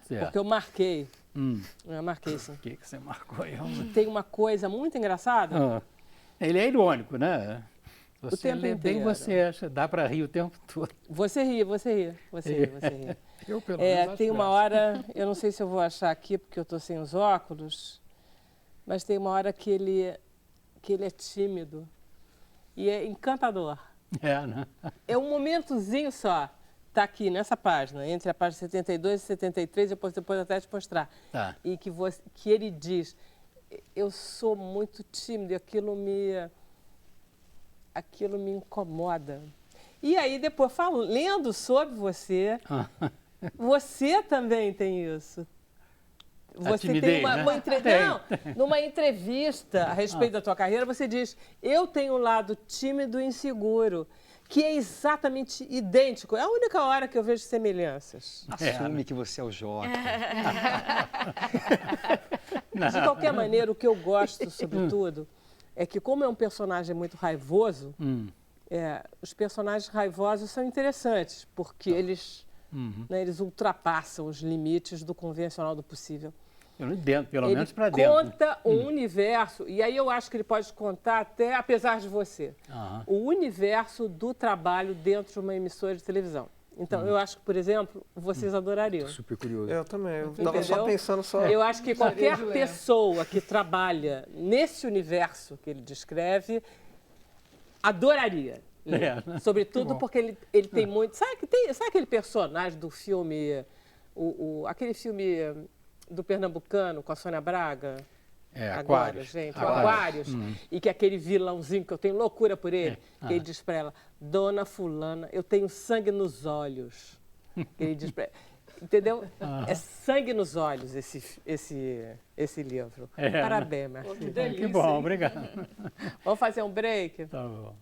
porque eu marquei. Eu marquei, sim. O que você marcou aí? Tem uma coisa muito engraçada. Ele é irônico, né? Você tempo lê bem, inteiro. você acha, dá para rir o tempo todo. Você ri. Eu, pelo menos, acho Tem uma graça. hora, eu não sei se eu vou achar aqui, porque eu estou sem os óculos, mas tem uma hora que ele é tímido e é encantador. É, né? É um momentozinho só. Está aqui nessa página, entre a página 72 e 73, depois até te mostrar. Tá. E que ele diz, eu sou muito tímido e aquilo me incomoda. E aí, depois, lendo sobre você, você também tem isso. Você timidez, tem né? Numa entrevista a respeito da tua carreira, você diz, eu tenho um lado tímido e inseguro, que é exatamente idêntico. É a única hora que eu vejo semelhanças. Assume que você é o Joca. De qualquer maneira, o que eu gosto, sobretudo, é que como é um personagem muito raivoso, os personagens raivosos são interessantes, porque eles ultrapassam os limites do convencional, do possível. Pelo menos para dentro. Ele conta um universo, e aí eu acho que ele pode contar até, apesar de você, o universo do trabalho dentro de uma emissora de televisão. Então, eu acho que, por exemplo, vocês adorariam. Super curioso. Eu também. Eu Entendeu? tava só pensando só. Eu acho que qualquer pessoa que trabalha nesse universo que ele descreve adoraria. Sobretudo porque ele tem muito... Sabe aquele personagem do filme, aquele filme do Pernambucano com a Sônia Braga? Agora, Aquários. gente, o Aquários. E que aquele vilãozinho que eu tenho loucura por ele, que ele diz para ela, Dona Fulana, eu tenho sangue nos olhos. Ele diz para ela, entendeu? É sangue nos olhos esse livro. Parabéns, Marcinho. Que bom, obrigado. Vamos fazer um break? Tá bom.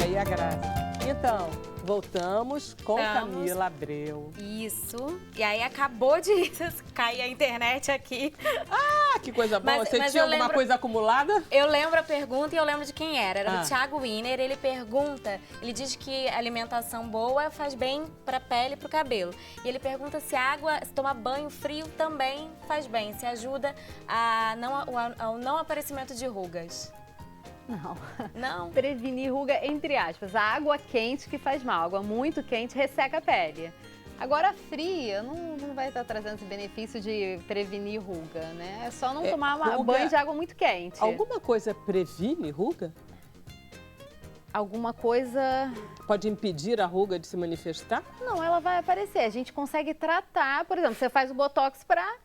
Aí a graça. Então, voltamos com Camila Abreu. Isso. E aí acabou de cair a internet aqui. Ah, que coisa boa. Mas Você tinha alguma coisa acumulada? Eu lembro a pergunta e eu lembro de quem era. Era do Ah. Thiago Wiener. Ele pergunta, ele diz que alimentação boa faz bem para a pele e para o cabelo. E ele pergunta se se tomar banho frio também faz bem, se ajuda ao não aparecimento de rugas. Não. Não? Prevenir ruga, entre aspas. A água quente que faz mal. Água muito quente resseca a pele. Agora, fria não vai estar trazendo esse benefício de prevenir ruga, né? É só não tomar banho de água muito quente. Alguma coisa previne ruga? Alguma coisa... Pode impedir a ruga de se manifestar? Não, ela vai aparecer. A gente consegue tratar, por exemplo, você faz o botox para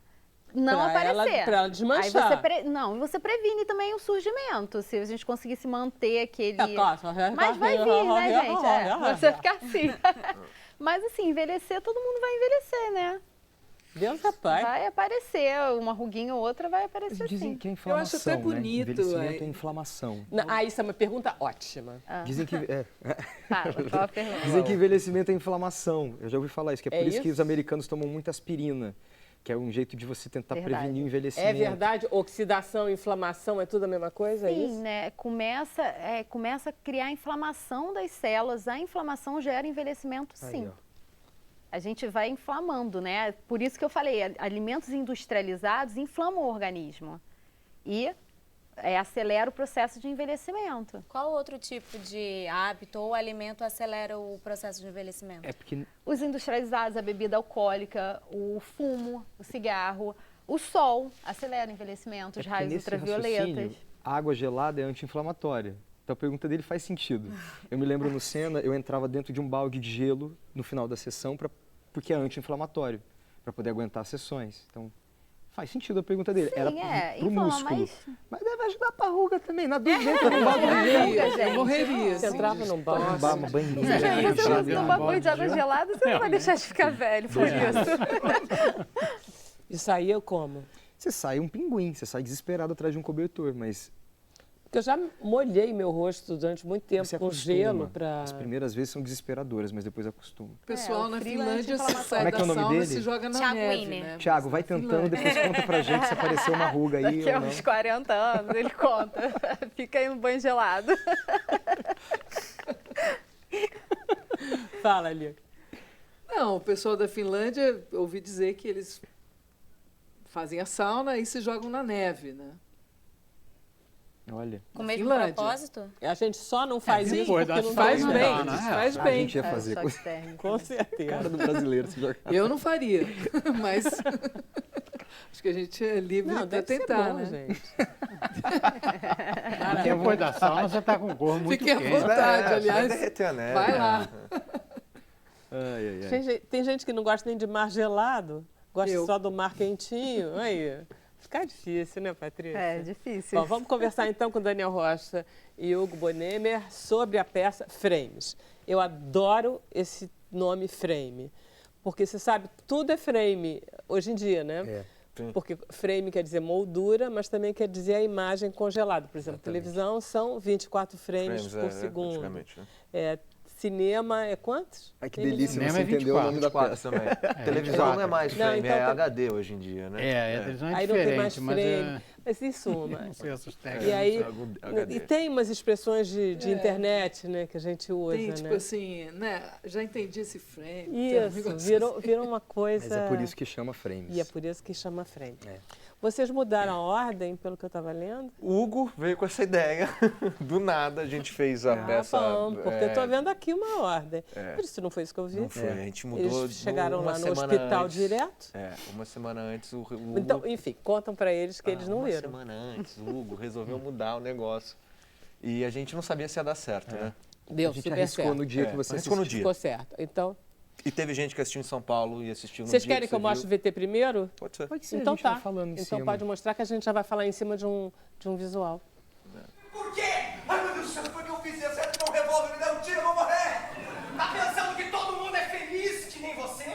não aparecer. Para ela desmanchar. Aí você previne também o surgimento. Se a gente conseguisse manter aquele... Mas vai vir, né, gente? Você ficar assim. Mas assim, envelhecer, todo mundo vai envelhecer, né? Deus é pai. Vai aparecer, uma ruguinha ou outra vai aparecer Dizem sim. que é inflamação, Eu acho até bonito, né? Envelhecimento é inflamação. Isso é uma pergunta ótima. Dizem que... Fala, qual a pergunta? Dizem que envelhecimento é inflamação. Eu já ouvi falar isso, que é por isso que isso? os americanos tomam muita aspirina, que é um jeito de você tentar prevenir o envelhecimento. É verdade? Oxidação e inflamação é tudo a mesma coisa? Sim, é isso? né? Começa a criar inflamação das células. A inflamação gera envelhecimento, sim. Aí, ó. A gente vai inflamando, né? Por isso que eu falei, alimentos industrializados inflamam o organismo e acelera o processo de envelhecimento. Qual outro tipo de hábito ou alimento acelera o processo de envelhecimento? É porque... Os industrializados, a bebida alcoólica, o fumo, o cigarro, o sol acelera o envelhecimento, os raios nesse ultravioletas. raciocínio, a água gelada é anti-inflamatória. Então a pergunta dele faz sentido. Eu me lembro no Senna, eu entrava dentro de um balde de gelo no final da sessão, porque é anti-inflamatório, para poder aguentar as sessões. Então faz sentido a pergunta dele. Sim, era pro músculo. Mas deve ajudar pra ruga também. Na dúvida, entra num balde de gelo. Eu morreria. Você entrava num balde. Uma banheira. Se você não tomar banho de água gelada, você não vai deixar de ficar velho por isso. Isso aí eu como. Você sai um pinguim, você sai desesperado atrás de um cobertor, mas Porque eu já molhei meu rosto durante muito tempo Você com acostuma. gelo para... As primeiras vezes são desesperadoras, mas depois acostuma. O pessoal o na frio Finlândia anti-inflamatório. sai Como é que da é o nome sauna e dele? se joga na Thiago neve, Wiener. né? Thiago, vai tentando, depois conta pra gente se apareceu uma ruga aí Daqui a ou não. uns 40 anos, ele conta. Fica aí no banho gelado. Fala, Lica. Não, o pessoal da Finlândia, ouvi dizer que eles fazem a sauna e se jogam na neve, né? Olha, Com o mesmo Finlândia. propósito? A gente só não faz isso depois porque da não Faz sauna, tem bem, né? faz a bem. gente ia fazer. choque térmico. Com certeza. Cara do brasileiro se jogar. Eu não faria, mas acho que a gente é livre Não, para deve ser tentar, bom, né? gente. Depois da sauna você está com o corpo muito Fique à quente. vontade, aliás. Vai derreter a neve. Vai lá. Ai, ai, ai. Tem gente que não gosta nem de mar gelado, gosta Eu. só do mar quentinho. Aí, fica difícil, né, Patrícia? É difícil. Bom, vamos conversar então com Daniel Rocha e Hugo Bonemer sobre a peça Frames. Eu adoro esse nome frame, porque você sabe, tudo é frame hoje em dia, né? É. Porque frame quer dizer moldura, mas também quer dizer a imagem congelada. Por exemplo, televisão são 24 frames por segundo. praticamente, né? Cinema é quantos? Ai, que delícia, Cinema você é entendeu o nome da 24 peça. também. Televisão não é mais Não, frame, então é tá- HD hoje em dia, né? A televisão é Aí não tem mais diferente, mas frame. Mas em suma. não sei essas E técnicas. aí, HD. e tem umas expressões de internet, né, que a gente usa, Tem, tipo né? assim, né? Já entendi esse frame. tem um Isso, negócio virou uma coisa... Mas é por isso que chama frames. E é por isso que chama frame. É. Vocês mudaram a ordem, pelo que eu estava lendo? O Hugo veio com essa ideia. Do nada a gente fez a peça. Bom, porque eu estou vendo aqui uma ordem. Por isso não foi isso que eu vi. Não foi, a gente mudou. Eles chegaram uma lá no semana hospital antes. direto? Uma semana antes o Hugo. Então, enfim, contam para eles que eles não uma viram. semana antes o Hugo resolveu mudar o negócio. E a gente não sabia se ia dar certo, né? Deu A gente super arriscou certo. no dia que você arriscou no assistiu. dia. Ficou certo. Então, E teve gente que assistiu em São Paulo e assistiu no vocês dia querem que eu você mostre o viu. VT primeiro? Pode ser. Pode ser, Então a gente tá. vai falando em Então cima. pode mostrar que a gente já vai falar em cima de um visual. Por quê? Ai, meu Deus do céu, foi o que eu fiz? Eu sei que não revólver, me dá um tiro, eu vou morrer! Tá pensando que todo mundo é feliz, que nem você?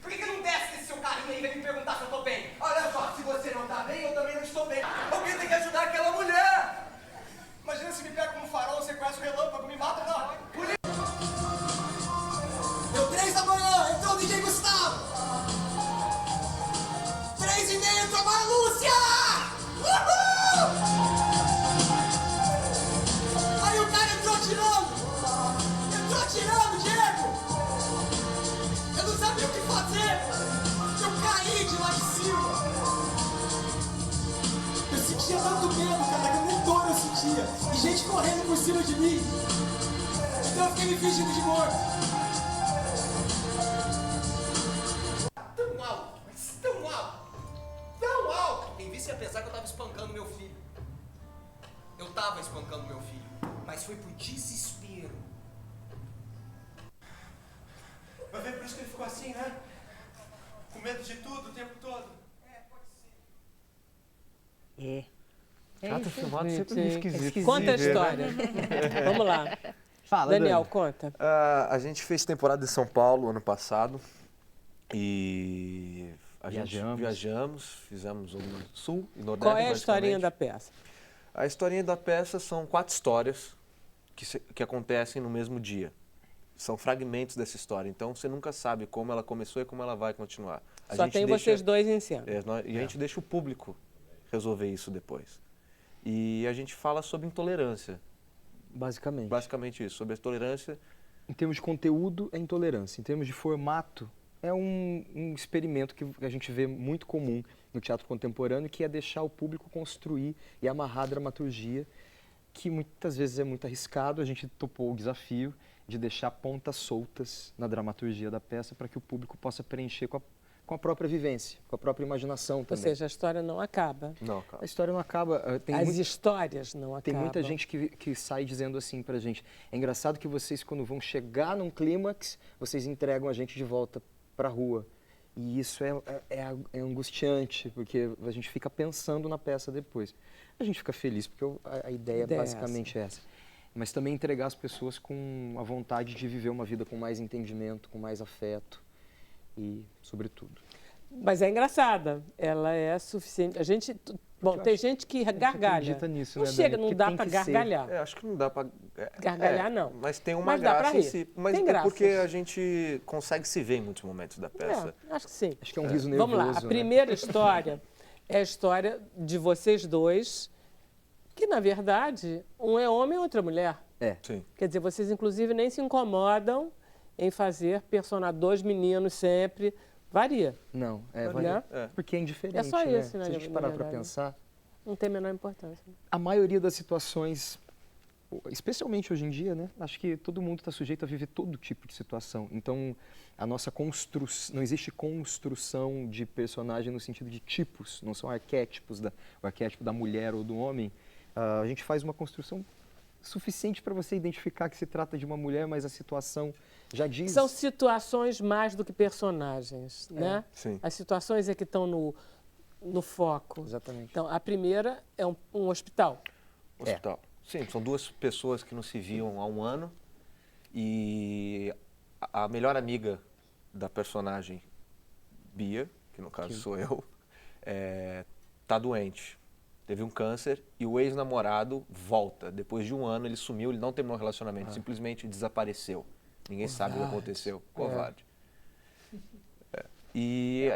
Por que não desce desse seu carrinho aí e vem me perguntar se eu tô bem? Olha só, se você não tá bem, eu também não estou bem. Alguém tem que ajudar aquela mulher! Imagina se me pega como farol, sequestro o relâmpago, me mata, não! Deu 3 da manhã, entrou o DJ Gustavo! 3h30, entrou a Marlúcia! Uhul! Aí o cara entrou atirando, Diego! Eu não sabia o que fazer, eu caí de lá de cima. Eu sentia tanto medo, cara, que nem dor eu sentia. E gente correndo por cima de mim. Então eu fiquei me fingindo de morto. Tão alto, mas tão alto, tão alto. Quem visse ia pensar que eu tava espancando meu filho. Eu tava espancando meu filho, mas foi por desespero. Vai ver por isso que ele ficou assim, né? Com medo de tudo o tempo todo. É, pode ser. Teatro filmado Gente, sempre é esquisito. Conta a de ver, né? história. Vamos lá. Fala, Daniel, Dani. conta. A gente fez temporada em São Paulo ano passado e a gente viajamos, fizemos o Sul e Nordeste. Qual é a historinha da peça? A historinha da peça são 4 histórias que acontecem no mesmo dia. São fragmentos dessa história, então você nunca sabe como ela começou e como ela vai continuar. Só tem vocês dois em cena. E a gente deixa o público resolver isso depois. E a gente fala sobre intolerância. Basicamente. Basicamente isso, sobre a tolerância. Em termos de conteúdo, é intolerância. Em termos de formato, é um experimento que a gente vê muito comum no teatro contemporâneo, que é deixar o público construir e amarrar a dramaturgia, que muitas vezes é muito arriscado. A gente topou o desafio de deixar pontas soltas na dramaturgia da peça para que o público possa preencher com a própria vivência, com a própria imaginação Ou também. seja, a história não acaba. Não, A história não acaba. As histórias não acabam. Tem muita gente que sai dizendo assim pra gente: é engraçado que vocês, quando vão chegar num clímax, vocês entregam a gente de volta pra rua. E isso é angustiante, porque a gente fica pensando na peça depois. A gente fica feliz, porque a ideia é basicamente essa. Mas também entregar as pessoas com a vontade de viver uma vida com mais entendimento, com mais afeto e, sobretudo. Mas é engraçada. Ela é suficiente. A gente, Bom, tem gente que gargalha. acredita nisso, não né, chega, Dani? não Que dá tem para que ser. gargalhar. Acho que não dá para Gargalhar, não. Mas tem uma Mas dá pra graça em rir. si. Mas Tem é graça. porque a gente consegue se ver em muitos momentos da peça. Acho que sim. Acho que é um riso nervoso. Vamos lá, a né? primeira história é a história de vocês dois, que na verdade, um é homem e outra é mulher. Sim. Quer dizer, vocês inclusive nem se incomodam em fazer dois meninos sempre. Varia. Não, Né? varia. Porque é indiferente, É só né? esse, né, Se a gente na parar para verdade. pensar, Não tem a menor importância. a maioria das situações, especialmente hoje em dia, né? Acho que todo mundo está sujeito a viver todo tipo de situação. Então, a nossa construção, não existe construção de personagem no sentido de tipos, não são arquétipos, o arquétipo da mulher ou do homem. A gente faz uma construção suficiente para você identificar que se trata de uma mulher, mas a situação já diz. São situações mais do que personagens, né? Sim. As situações é que estão no foco. Exatamente. Então, a primeira é um hospital. Hospital. Sim, são duas pessoas que não se viam há um ano e a melhor amiga da personagem, Bia, que no caso sou eu, tá doente. Teve um câncer e o ex-namorado volta. Depois de um ano ele sumiu, ele não terminou o relacionamento, simplesmente desapareceu. Ninguém sabe o que aconteceu. Covarde. E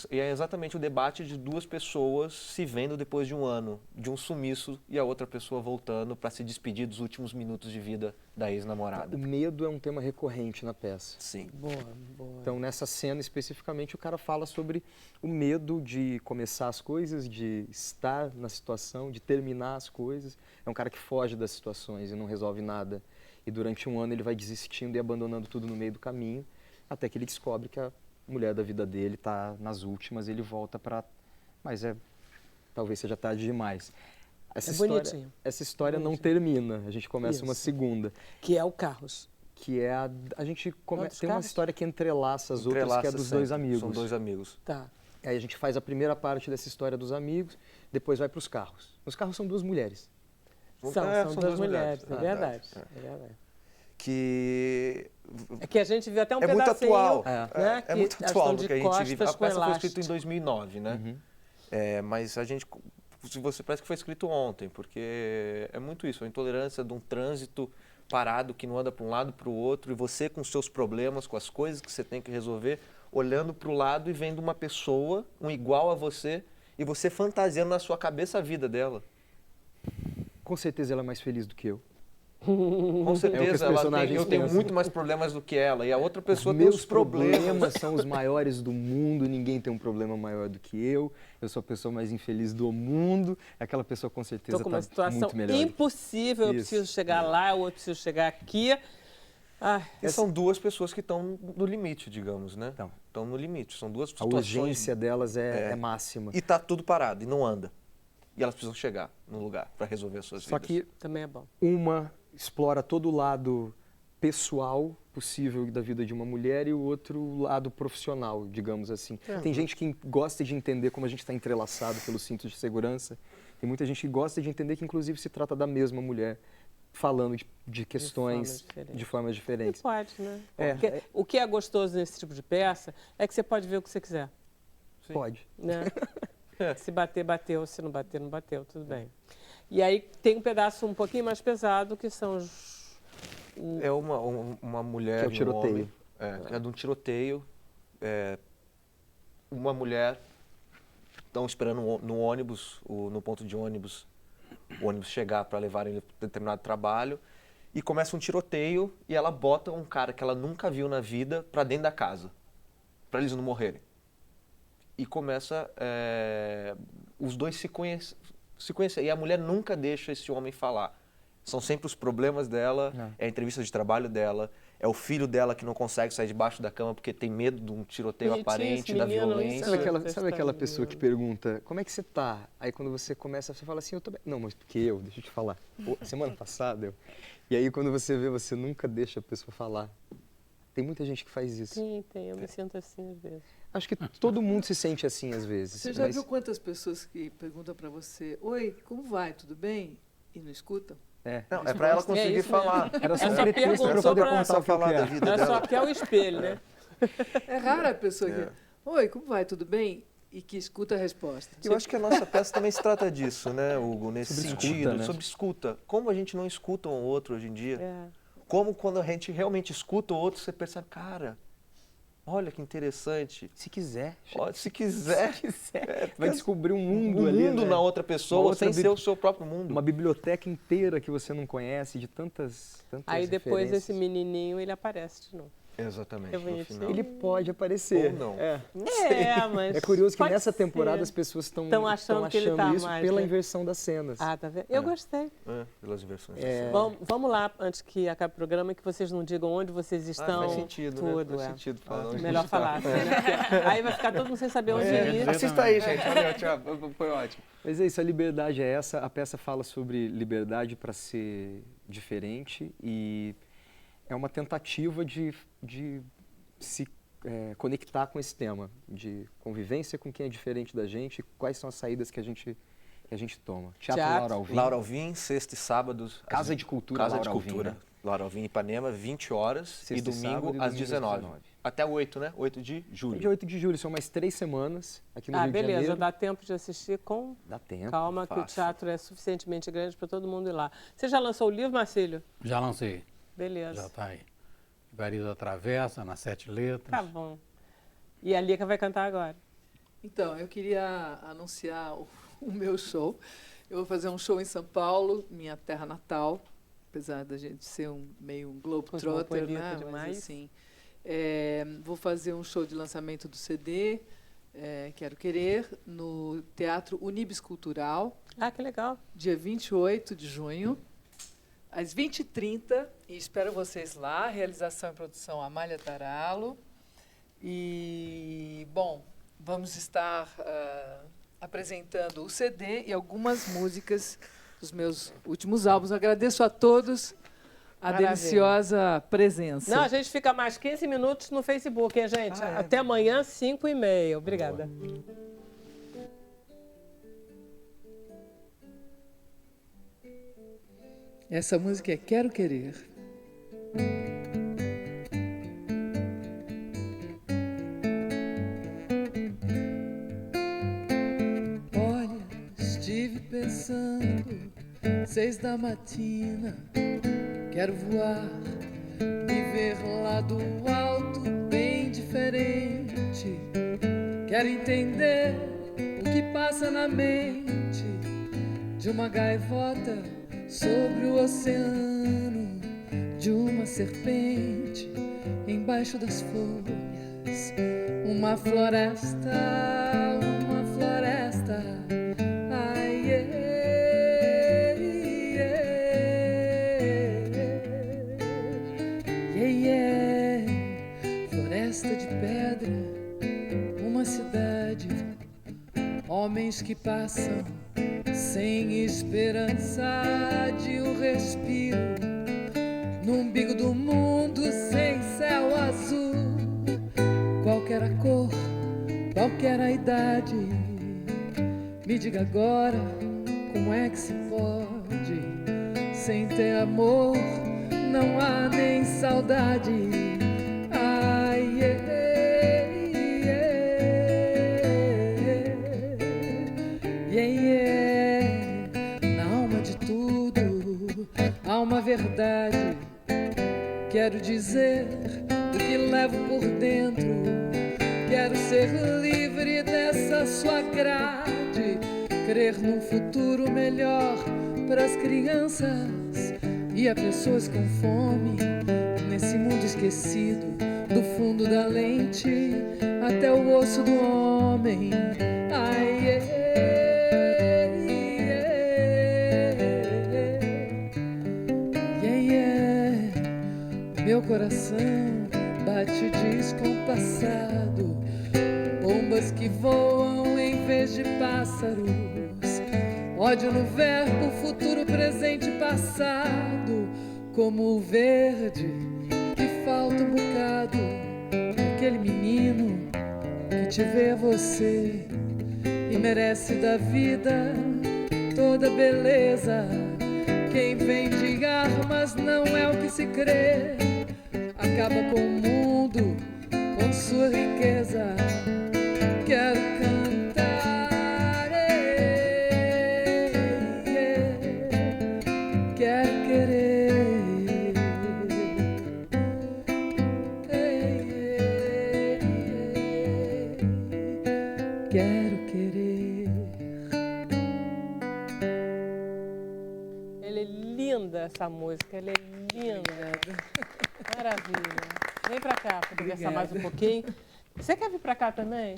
é exatamente o debate de duas pessoas se vendo depois de um ano, de um sumiço e a outra pessoa voltando para se despedir dos últimos minutos de vida da ex-namorada. O medo é um tema recorrente na peça. Sim. Boa. Então, nessa cena especificamente, o cara fala sobre o medo de começar as coisas, de estar na situação, de terminar as coisas. É um cara que foge das situações e não resolve nada. E durante um ano ele vai desistindo e abandonando tudo no meio do caminho, até que ele descobre que a mulher da vida dele está nas últimas e ele volta para... Mas talvez seja tarde demais. Bonitinho. Essa história não termina, a gente começa uma segunda. Que é o Carros. Que é a gente tem uma Carros? história que entrelaça as outras, que é dos dois amigos. São dois amigos. Tá. Aí a gente faz a primeira parte dessa história dos amigos, depois vai para os carros. Os carros são duas mulheres. São duas mulheres, é É verdade. Que É que a gente viu até um é muito pedacinho, atual. né? É muito atual do que a gente vive. A costas com peça foi elástico. escrita em 2009, né? Mas a gente, você parece que foi escrito ontem, porque é muito isso, a intolerância de um trânsito parado que não anda para um lado para o outro e você com os seus problemas, com as coisas que você tem que resolver, olhando para o lado e vendo uma pessoa, um igual a você, e você fantasiando na sua cabeça a vida dela. Com certeza ela é mais feliz do que eu. Com certeza, eu tenho muito mais problemas do que ela, e a outra pessoa tem os problemas. São os maiores do mundo, ninguém tem um problema maior do que eu sou a pessoa mais infeliz do mundo, aquela pessoa com certeza Estou com uma está situação muito melhor. impossível, eu preciso chegar lá, ou eu preciso chegar aqui. E são duas pessoas que estão no limite, digamos, né? Estão no limite, são duas A situações. urgência delas é máxima. E está tudo parado, e não anda. E elas precisam chegar no lugar para resolver as suas Só vidas. que também é bom. Uma explora todo o lado pessoal possível da vida de uma mulher e o outro lado profissional, digamos assim. Tem gente que gosta de entender como a gente está entrelaçado pelos cintos de segurança. Tem muita gente que gosta de entender que, inclusive, se trata da mesma mulher, falando de questões de formas diferentes. E pode, né? Porque o que é gostoso nesse tipo de peça é que você pode ver o que você quiser. Sim. Pode. Né? Se bater, bateu. Se não bater, não bateu. Tudo bem. E aí tem um pedaço um pouquinho mais pesado, que são os... É uma mulher que é o tiroteio. e um homem. É de um tiroteio. Uma mulher estão esperando no ônibus, no ponto de ônibus, o ônibus chegar para levar ele para determinado trabalho, e começa um tiroteio e ela bota um cara que ela nunca viu na vida para dentro da casa, para eles não morrerem. E começa os dois se conhecer. E a mulher nunca deixa esse homem falar. São sempre os problemas dela, é a entrevista de trabalho dela, é o filho dela que não consegue sair debaixo da cama porque tem medo de um tiroteio aparente, da violência. Sabe aquela pessoa que pergunta, como é que você tá? Aí quando você começa, você fala assim, eu tô bem. Não, mas porque deixa eu te falar. Semana passada E aí quando você vê, você nunca deixa a pessoa falar. Tem muita gente que faz isso. Sim, eu me sinto assim às vezes. Acho que todo mundo se sente assim às vezes. Você já viu quantas pessoas que perguntam para você, oi, como vai, tudo bem? E não escutam? Não, é para ela conseguir falar. Era só um pretexto para poder contar o que falar da vida dela. Ela só quer o espelho, né? É rara a pessoa que, oi, como vai, tudo bem? e que escuta a resposta. Eu acho que a nossa peça também se trata disso, né, Hugo? Nesse Sobre sentido, escuta, né? sobre escuta. Como a gente não escuta um ao outro hoje em dia. É. Como quando a gente realmente escuta o outro, você percebe, cara, olha que interessante. Se quiser. Ó, se quiser. Vai descobrir um mundo ali, né? na outra pessoa, Uma outra sem ser o seu próprio mundo. Uma biblioteca inteira que você não conhece, de tantas Aí depois referências. esse menininho, ele aparece de novo. Exatamente. É No bonitinho. final. Ele pode aparecer. Ou não. Mas... É curioso que pode nessa temporada ser. as pessoas estão Tão achando que ele tá isso mais, pela né? inversão das cenas. Ah, tá vendo? Eu gostei. Pelas inversões. Vamos lá, antes que acabe o programa, que vocês não digam onde vocês estão. Faz sentido, tudo, né? Faz sentido falar onde Melhor a gente tá. falar. Porque aí vai ficar todo mundo sem saber onde ir. Assista aí, gente. Valeu, tchau. Foi ótimo. Mas é isso, a liberdade é essa. A peça fala sobre liberdade para ser diferente e é uma tentativa de se conectar com esse tema, de convivência com quem é diferente da gente e quais são as saídas que a gente toma. Teatro Laura Alvim. Laura Alvim, sexta e sábados. Casa de Cultura Casa Laura de Alvim, Cultura. né? Laura Alvim, Ipanema, 20 horas Sexta e domingo sábado às 19. Até 8, né? 8 de julho. Dia 8 de julho, são mais 3 semanas aqui no Rio de beleza, Janeiro. dá tempo de assistir com Dá tempo. calma, que o fácil. teatro é suficientemente grande para todo mundo ir lá. Você já lançou o livro, Marcílio? Já lancei. Beleza. Já está aí. Livraria da Travessa, nas 7 letras. Tá bom. E a Lica vai cantar agora. Então, eu queria anunciar o meu show. Eu vou fazer um show em São Paulo, minha terra natal, apesar da gente ser meio um globetrotter, né? Demais. Mas assim, vou fazer um show de lançamento do CD, Quero Querer, no Teatro Unibis Cultural, Ah, que legal. dia 28 de junho, às 20h30, e espero vocês lá. Realização e produção Amália Taralo. E, bom, vamos estar apresentando o CD e algumas músicas dos meus últimos álbuns. Agradeço a todos a Maravilha. deliciosa presença. Não, a gente fica mais 15 minutos no Facebook, hein, gente? Até amanhã, 5h30. Obrigada. Essa música é Quero Querer. Olha, estive pensando, 6 da matina, quero voar, me ver lá do alto, bem diferente. Quero entender o que passa na mente de uma gaivota sobre o oceano, de uma serpente embaixo das folhas, uma floresta, ai, floresta de pedra, uma cidade, homens que passam sem esperança de um respiro, no umbigo do mundo sem céu azul. Qualquer a cor, qualquer a idade, me diga agora como é que se pode, sem ter amor não há nem saudade. Ai, na alma de tudo há uma verdade. Quero dizer o que levo por dentro. Quero ser livre dessa sua grade, crer num futuro melhor para as crianças e a pessoas com fome, nesse mundo esquecido, do fundo da lente até o osso do homem. Ai, meu coração bate descompassado, bombas que voam em vez de pássaros, ódio no verbo, futuro, presente e passado, como o verde que falta um bocado, aquele menino que te vê você e merece da vida toda beleza. Quem vende armas não é o que se crê, acaba com o mundo, com sua riqueza. Quero cantar essa música, ela é linda. Maravilha. Vem pra cá para conversar mais um pouquinho. Você quer vir pra cá também?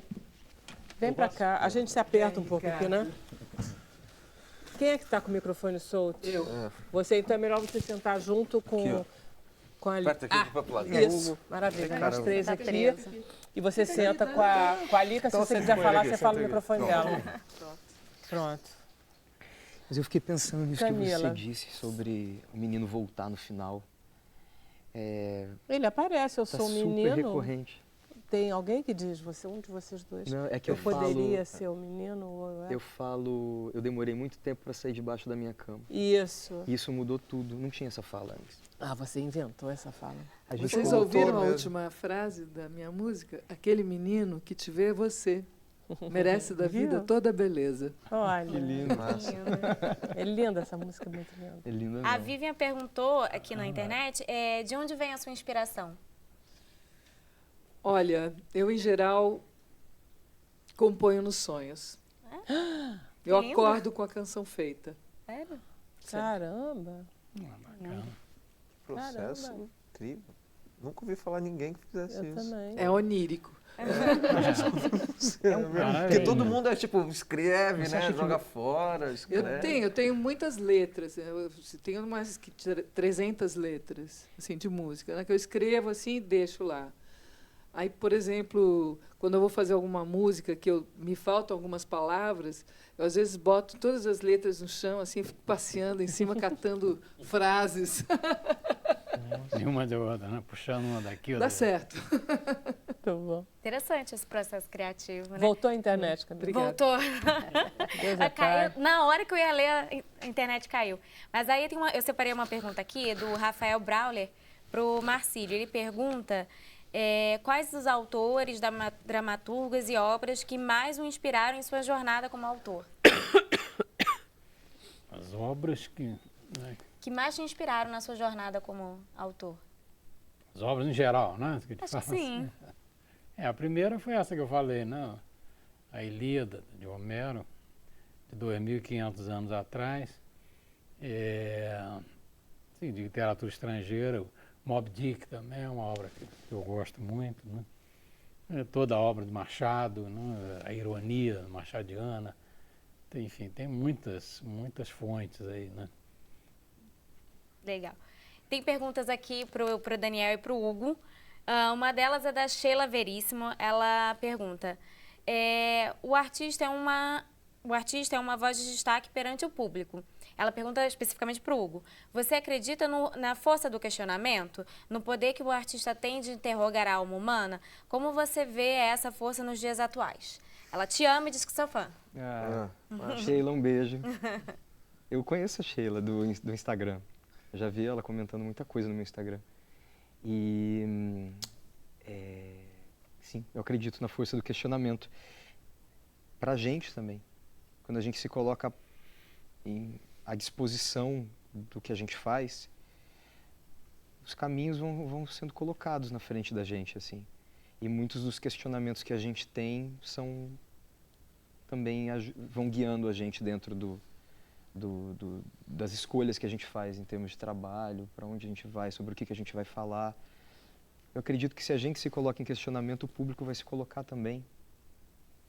Vem pra cá. A gente se aperta um pouco aqui, né? Quem é que está com o microfone solto? Eu. Você, então é melhor você sentar junto com a Aperta aqui pro lado. Isso, maravilha. Nós três Tá aqui. presa. E você senta com a Lica, se você quiser falar, você fala no microfone dela. Pronto. Mas eu fiquei pensando nisso que Camila. você disse sobre o menino voltar no final. Ele aparece, eu Tá sou um super menino. recorrente. Tem alguém que diz, um de vocês dois, Não, é que eu poderia falo, ser o menino ou eu demorei muito tempo para sair debaixo da minha cama. Isso. E isso mudou tudo. Não tinha essa fala antes. Ah, você inventou essa fala. A gente Vocês colocou ouviram a mesmo. última frase da minha música? Aquele menino que te vê é você. Merece da vida Viu? toda a beleza. Olha. Que lindo. É linda essa música, muito linda. É linda A mesmo. Vivian perguntou aqui na internet de onde vem a sua inspiração? Olha, eu em geral componho nos sonhos. Eu Lindo. acordo com a canção feita. Sério? Caramba. Bacana. Processo Caramba. incrível. Nunca ouvi falar ninguém que fizesse Eu isso. também. É onírico. Porque todo mundo é tipo, escreve, Você né? acha que Joga fora, escreve. Eu tenho muitas letras. Eu tenho mais que 300 letras assim, de música, né, que eu escrevo assim e deixo lá. Aí, por exemplo, quando eu vou fazer alguma música que me faltam algumas palavras, eu às vezes boto todas as letras no chão, assim, fico passeando em cima, catando frases. E uma da outra, né? Puxando uma daqui, outra. Dá certo. Muito bom. Interessante esse processo criativo, né? Voltou à internet, Camila. Obrigada. Voltou. Deus é Caiu, pai. na hora que eu ia ler, a internet caiu. Mas aí eu separei uma pergunta aqui do Rafael Brauler para o Marcílio. Ele pergunta quais os autores, dramaturgas e obras que mais o inspiraram em sua jornada como autor? As obras que... né? Que mais te inspiraram na sua jornada como autor? As obras em geral, né? Acho que sim. A primeira foi essa que eu falei, né? A Ilíada, de Homero, de 2.500 anos atrás. Sim, de literatura estrangeira. O Moby Dick também é uma obra que eu gosto muito, né? Toda a obra de Machado, né? A ironia machadiana. Enfim, tem muitas fontes aí, né? Legal. Tem perguntas aqui pro Daniel e pro Hugo. Uma delas é da Sheila Veríssimo. Ela pergunta: o artista é uma voz de destaque perante o público. Ela pergunta especificamente para o Hugo: você acredita na força do questionamento? No poder que o artista tem de interrogar a alma humana? Como você vê essa força nos dias atuais? Ela te ama e diz que sou fã. Sheila, um beijo. Eu conheço a Sheila do Instagram. Eu já vi ela comentando muita coisa no meu Instagram. E, sim, eu acredito na força do questionamento. Pra gente também. Quando a gente se coloca à disposição do que a gente faz, os caminhos vão sendo colocados na frente da gente, assim. E muitos dos questionamentos que a gente tem também vão guiando a gente dentro das escolhas que a gente faz em termos de trabalho, para onde a gente vai, sobre o que a gente vai falar. Eu acredito que se a gente se coloca em questionamento, o público vai se colocar também.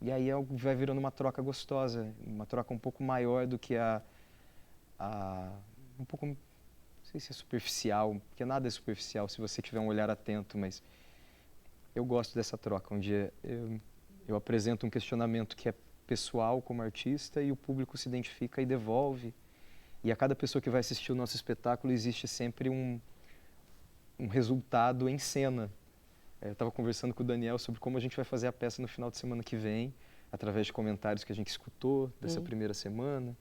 E aí vai virando uma troca gostosa, uma troca um pouco maior do que um pouco, não sei se é superficial, porque nada é superficial se você tiver um olhar atento, mas eu gosto dessa troca, onde eu apresento um questionamento que é pessoal como artista e o público se identifica e devolve. E a cada pessoa que vai assistir o nosso espetáculo existe sempre um resultado em cena. Eu estava conversando com o Daniel sobre como a gente vai fazer a peça no final de semana que vem, através de comentários que a gente escutou dessa primeira semana,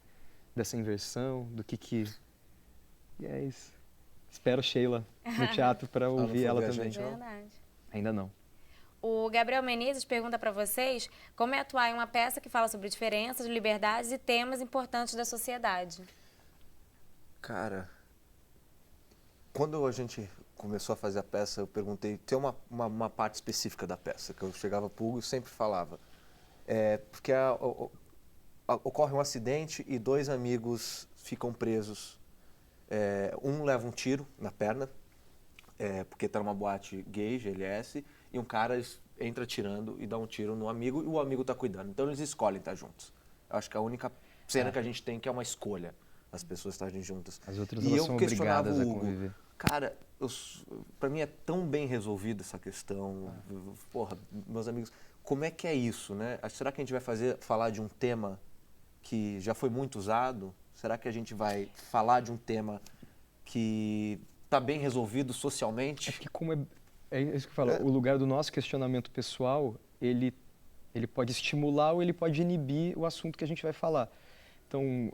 dessa inversão, do que... E é isso. Espero Sheila no teatro para ouvir ela também. Verdade. Ainda não. O Gabriel Menezes pergunta para vocês como é atuar em uma peça que fala sobre diferenças, liberdades e temas importantes da sociedade. Cara, quando a gente começou a fazer a peça, eu perguntei, tem uma parte específica da peça, que eu chegava pro Hugo e sempre falava. Porque ocorre um acidente e 2 amigos ficam presos um leva um tiro na perna, porque tá numa boate gay, GLS, e um cara entra tirando e dá um tiro no amigo e o amigo tá cuidando. Então eles escolhem estar juntos. Eu acho que é a única cena que a gente tem que é uma escolha, as pessoas estarem juntas. As outras e elas eu são questionava obrigadas a o Hugo, conviver. cara, pra mim é tão bem resolvida essa questão. Porra, meus amigos, como é que é isso, né? Será que a gente vai falar de um tema que já foi muito usado? Será que a gente vai falar de um tema que está bem resolvido socialmente? Acho que é isso que eu falo, o lugar do nosso questionamento pessoal, ele pode estimular ou ele pode inibir o assunto que a gente vai falar. Então,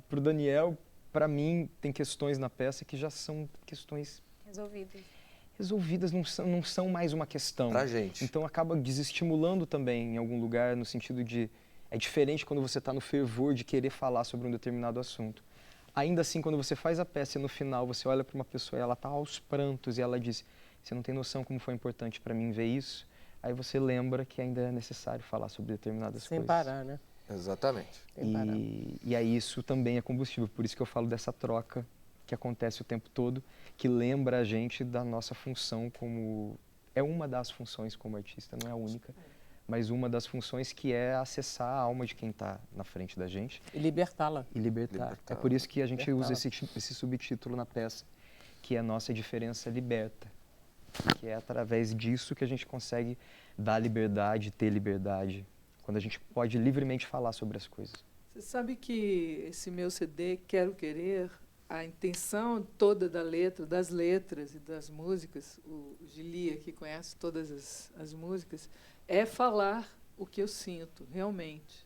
para o Daniel, para mim, tem questões na peça que já são questões resolvidas, não são mais uma questão. Pra gente. Então acaba desestimulando também em algum lugar, no sentido de, é diferente quando você está no fervor de querer falar sobre um determinado assunto. Ainda assim, quando você faz a peça e no final você olha para uma pessoa e ela está aos prantos e ela diz, você não tem noção como foi importante para mim ver isso, aí você lembra que ainda é necessário falar sobre determinadas coisas. Sem parar, né? Exatamente. E aí isso também é combustível, por isso que eu falo dessa troca que acontece o tempo todo, que lembra a gente da nossa função como... É uma das funções como artista, não é a única, mas uma das funções que é acessar a alma de quem está na frente da gente. E libertá-la. E libertar. É por isso que a gente usa esse subtítulo na peça, que é Nossa Diferença Liberta. Que é através disso que a gente consegue dar liberdade, ter liberdade, quando a gente pode livremente falar sobre as coisas. Você sabe que esse meu CD, Quero Querer, a intenção toda das letras e das músicas, o Gili aqui conhece todas as músicas, é falar o que eu sinto, realmente.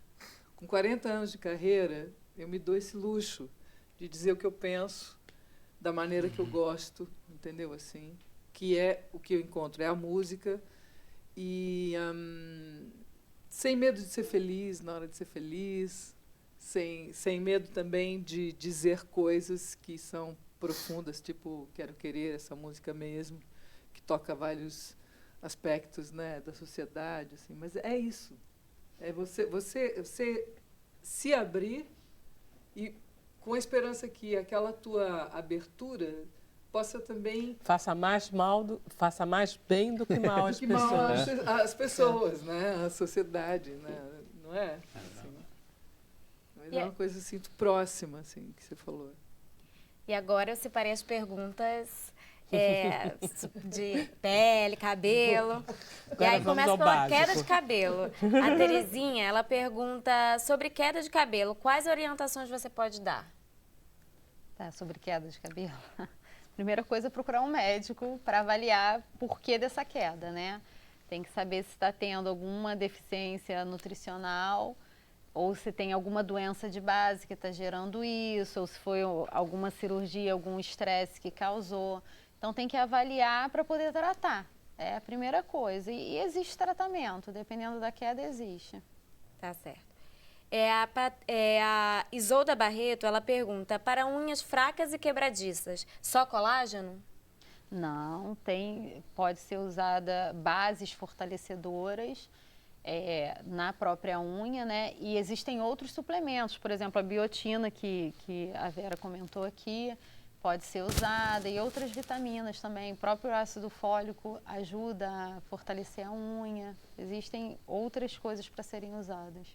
Com 40 anos de carreira, eu me dou esse luxo de dizer o que eu penso, da maneira que eu gosto, entendeu? Assim, que é o que eu encontro, é a música, e sem medo de ser feliz na hora de ser feliz, sem medo também de dizer coisas que são profundas, tipo Quero Querer, essa música mesmo, que toca vários aspectos, né, da sociedade, assim. Mas é isso, é você se abrir e com a esperança que aquela tua abertura possa também faça mais bem do que mal às pessoas. As pessoas, né, a sociedade, né, não é? Assim, mas é uma coisa assim muito próxima, assim, que você falou. E agora eu separei as perguntas de pele, cabelo. E aí começa pela queda de cabelo. A Terezinha, ela pergunta sobre queda de cabelo. Quais orientações você pode dar? Tá, sobre queda de cabelo. Primeira coisa é procurar um médico para avaliar por que dessa queda, né? Tem que saber se está tendo alguma deficiência nutricional ou se tem alguma doença de base que está gerando isso, ou se foi alguma cirurgia, algum estresse que causou. Então, tem que avaliar para poder tratar. É a primeira coisa. E existe tratamento, dependendo da queda, existe. Tá certo. A Isolda Barreto, ela pergunta, para unhas fracas e quebradiças, só colágeno? Não, pode ser usada bases fortalecedoras na própria unha, né? E existem outros suplementos, por exemplo, a biotina que a Vera comentou aqui, pode ser usada, e outras vitaminas também. O próprio ácido fólico ajuda a fortalecer a unha. Existem outras coisas para serem usadas.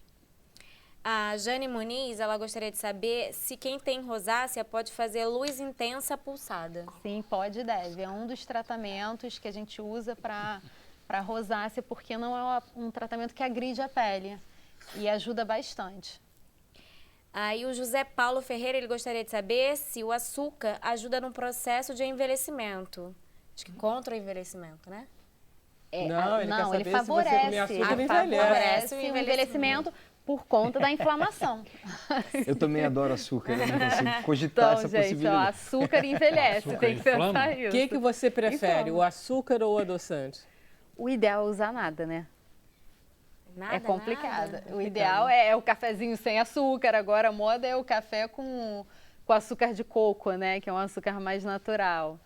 A Jane Muniz, ela gostaria de saber se quem tem rosácea pode fazer luz intensa pulsada. Sim, pode e deve. É um dos tratamentos que a gente usa para rosácea, porque não é um tratamento que agride a pele e ajuda bastante. Aí o José Paulo Ferreira, ele gostaria de saber se o açúcar ajuda no processo de envelhecimento. Acho que contra o envelhecimento, né? Ele favorece o envelhecimento por conta da inflamação. Eu também adoro açúcar, eu não consigo cogitar essa possibilidade. Açúcar envelhece, tem que pensar isso. O que você prefere, o açúcar ou o adoçante? O ideal é usar nada, né? Nada, é complicado. Nada. O ideal é o cafezinho sem açúcar, agora a moda é o café com açúcar de coco, né? Que é um açúcar mais natural.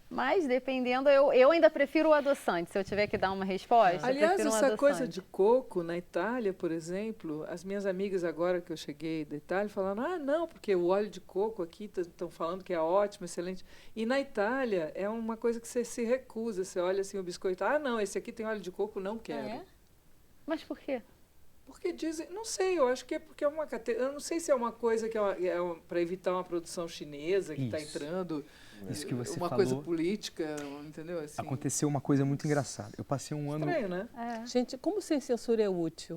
Mas, dependendo, eu ainda prefiro o adoçante, se eu tiver que dar uma resposta. Aliás, eu prefiro um essa coisa adoçante. de coco na Itália, por exemplo, as minhas amigas agora que eu cheguei da Itália falaram, ah, não, porque o óleo de coco aqui estão falando que é ótimo, excelente. E na Itália é uma coisa que você se recusa, você olha assim o biscoito, ah, não, esse aqui tem óleo de coco, não quero. É? Mas por quê? Porque dizem, não sei, eu acho que é porque é uma eu não sei se é uma coisa que para evitar uma produção chinesa que está Isso. entrando, Isso que você uma falou. coisa política, entendeu? Assim, Aconteceu uma coisa muito engraçada. Eu passei um ano... estranho, né? Gente, como sem censura é útil?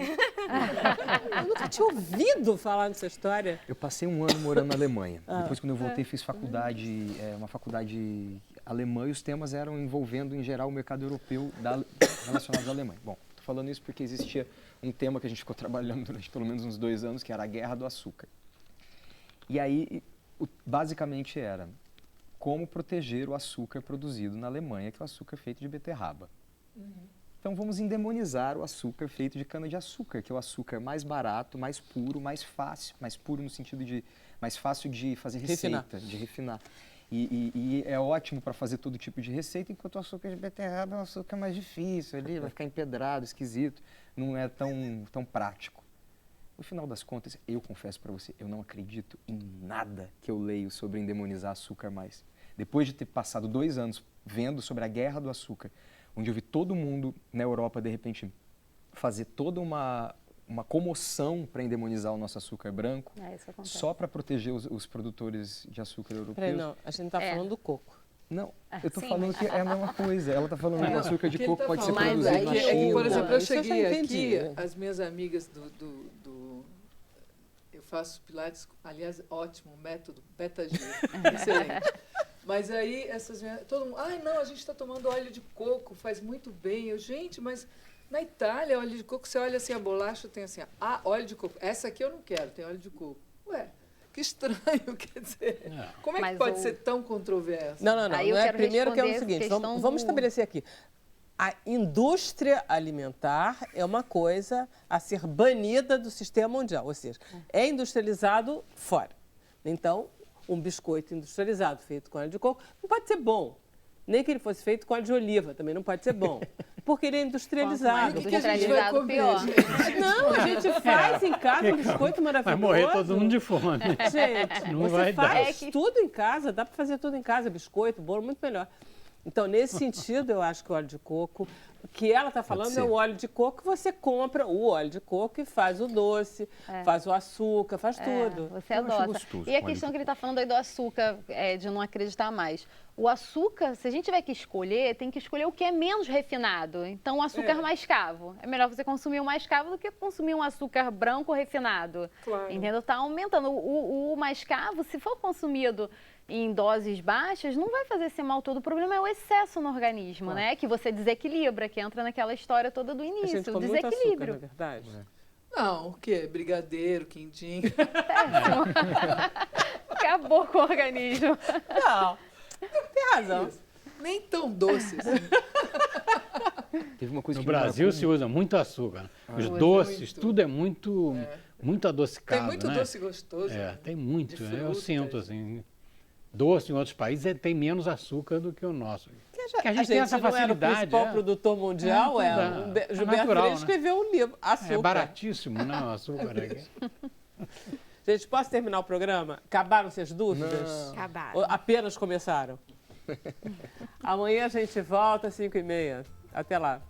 Eu nunca tinha ouvido falar nessa história. Eu passei um ano morando na Alemanha. Depois, quando eu voltei, fiz faculdade, uma faculdade alemã, e os temas eram envolvendo, em geral, o mercado europeu relacionado à Alemanha. Bom, estou falando isso porque existia um tema que a gente ficou trabalhando durante pelo menos uns 2 anos, que era a guerra do açúcar. E aí, basicamente era como proteger o açúcar produzido na Alemanha, que é o açúcar feito de beterraba. Então vamos endemonizar o açúcar feito de cana-de-açúcar, que é o açúcar mais barato, mais puro, mais fácil, mais puro no sentido de mais fácil de fazer receita, de refinar. E é ótimo para fazer todo tipo de receita, enquanto o açúcar de beterraba é um açúcar mais difícil, ali vai ficar empedrado, esquisito, não é tão prático. No final das contas, eu confesso para você, eu não acredito em nada que eu leio sobre endemonizar açúcar mais. Depois de ter passado 2 anos vendo sobre a guerra do açúcar, onde eu vi todo mundo na Europa, de repente, fazer toda uma comoção para endemonizar o nosso açúcar branco, Isso acontece. só para proteger os produtores de açúcar europeus. Peraí, não, a gente está falando do coco. Não, eu estou Sim, falando mas- que é a mesma coisa. Ela está falando que o açúcar de que ele coco tá pode ser falando, produzido na mas aí, China. por exemplo, eu Isso eu já cheguei entendi. aqui, as minhas amigas eu faço pilates, aliás, ótimo, método, Beta G, excelente. Mas aí, todo mundo, ai não, a gente está tomando óleo de coco, faz muito bem. Eu, gente, mas na Itália, óleo de coco, você olha assim, a bolacha tem assim, óleo de coco. Essa aqui eu não quero, tem óleo de coco. Ué, que estranho, quer dizer, como é que Mas pode ser tão controverso? Não, Aí eu quero primeiro que é o responder seguinte, questão vamos do- estabelecer aqui. A indústria alimentar é uma coisa a ser banida do sistema mundial, ou seja, é industrializado fora. Então, um biscoito industrializado feito com óleo de coco não pode ser bom. Nem que ele fosse feito com óleo de oliva, também não pode ser bom. Porque ele é industrializado. O que a gente vai Industrializado, comer, pior. gente? Não, a gente faz em casa um biscoito Vai maravilhoso. morrer todo mundo de fome. Gente, Não você vai dar. faz tudo em casa, dá para fazer tudo em casa, biscoito, bolo, muito melhor. Então, nesse sentido, eu acho que o óleo de coco, o que ela está falando é o óleo de coco que você compra o óleo de coco e faz o doce, faz o açúcar, faz tudo. Você Eu acho adota. gostoso E a com questão óleo que ele está falando aí do açúcar, de não acreditar mais. O açúcar, se a gente tiver que escolher, tem que escolher o que é menos refinado. Então, o açúcar mascavo. É melhor você consumir o mascavo do que consumir um açúcar branco refinado. Claro. Entendeu? Está aumentando. O mascavo, se for consumido em doses baixas, não vai fazer esse mal todo. O problema é o excesso no organismo, né? Que você desequilibra, que entra naquela história toda do A início, gente o come muito açúcar, desequilíbrio. na verdade. Não, o quê? Brigadeiro, quindim. Acabou com o organismo. Não, tem razão. Nem tão doce assim. Teve uma coisa No que me Brasil marcou se usa muito açúcar. Os Usa doces, muito. tudo é muito adocicado, Tem muito né? doce gostoso. É, né? tem muito. De Eu frutas. sinto assim. Doce em outros países tem menos açúcar do que o nosso. Que A gente tem essa não era o facilidade. principal produtor mundial, Gilberto natural, Freire né? escreveu um livro, Açúcar. É baratíssimo, né? O açúcar aqui. Gente, posso terminar o programa? Acabaram-se as dúvidas? Não. Acabaram. Ou apenas começaram? Amanhã a gente volta às 5h30. Até lá.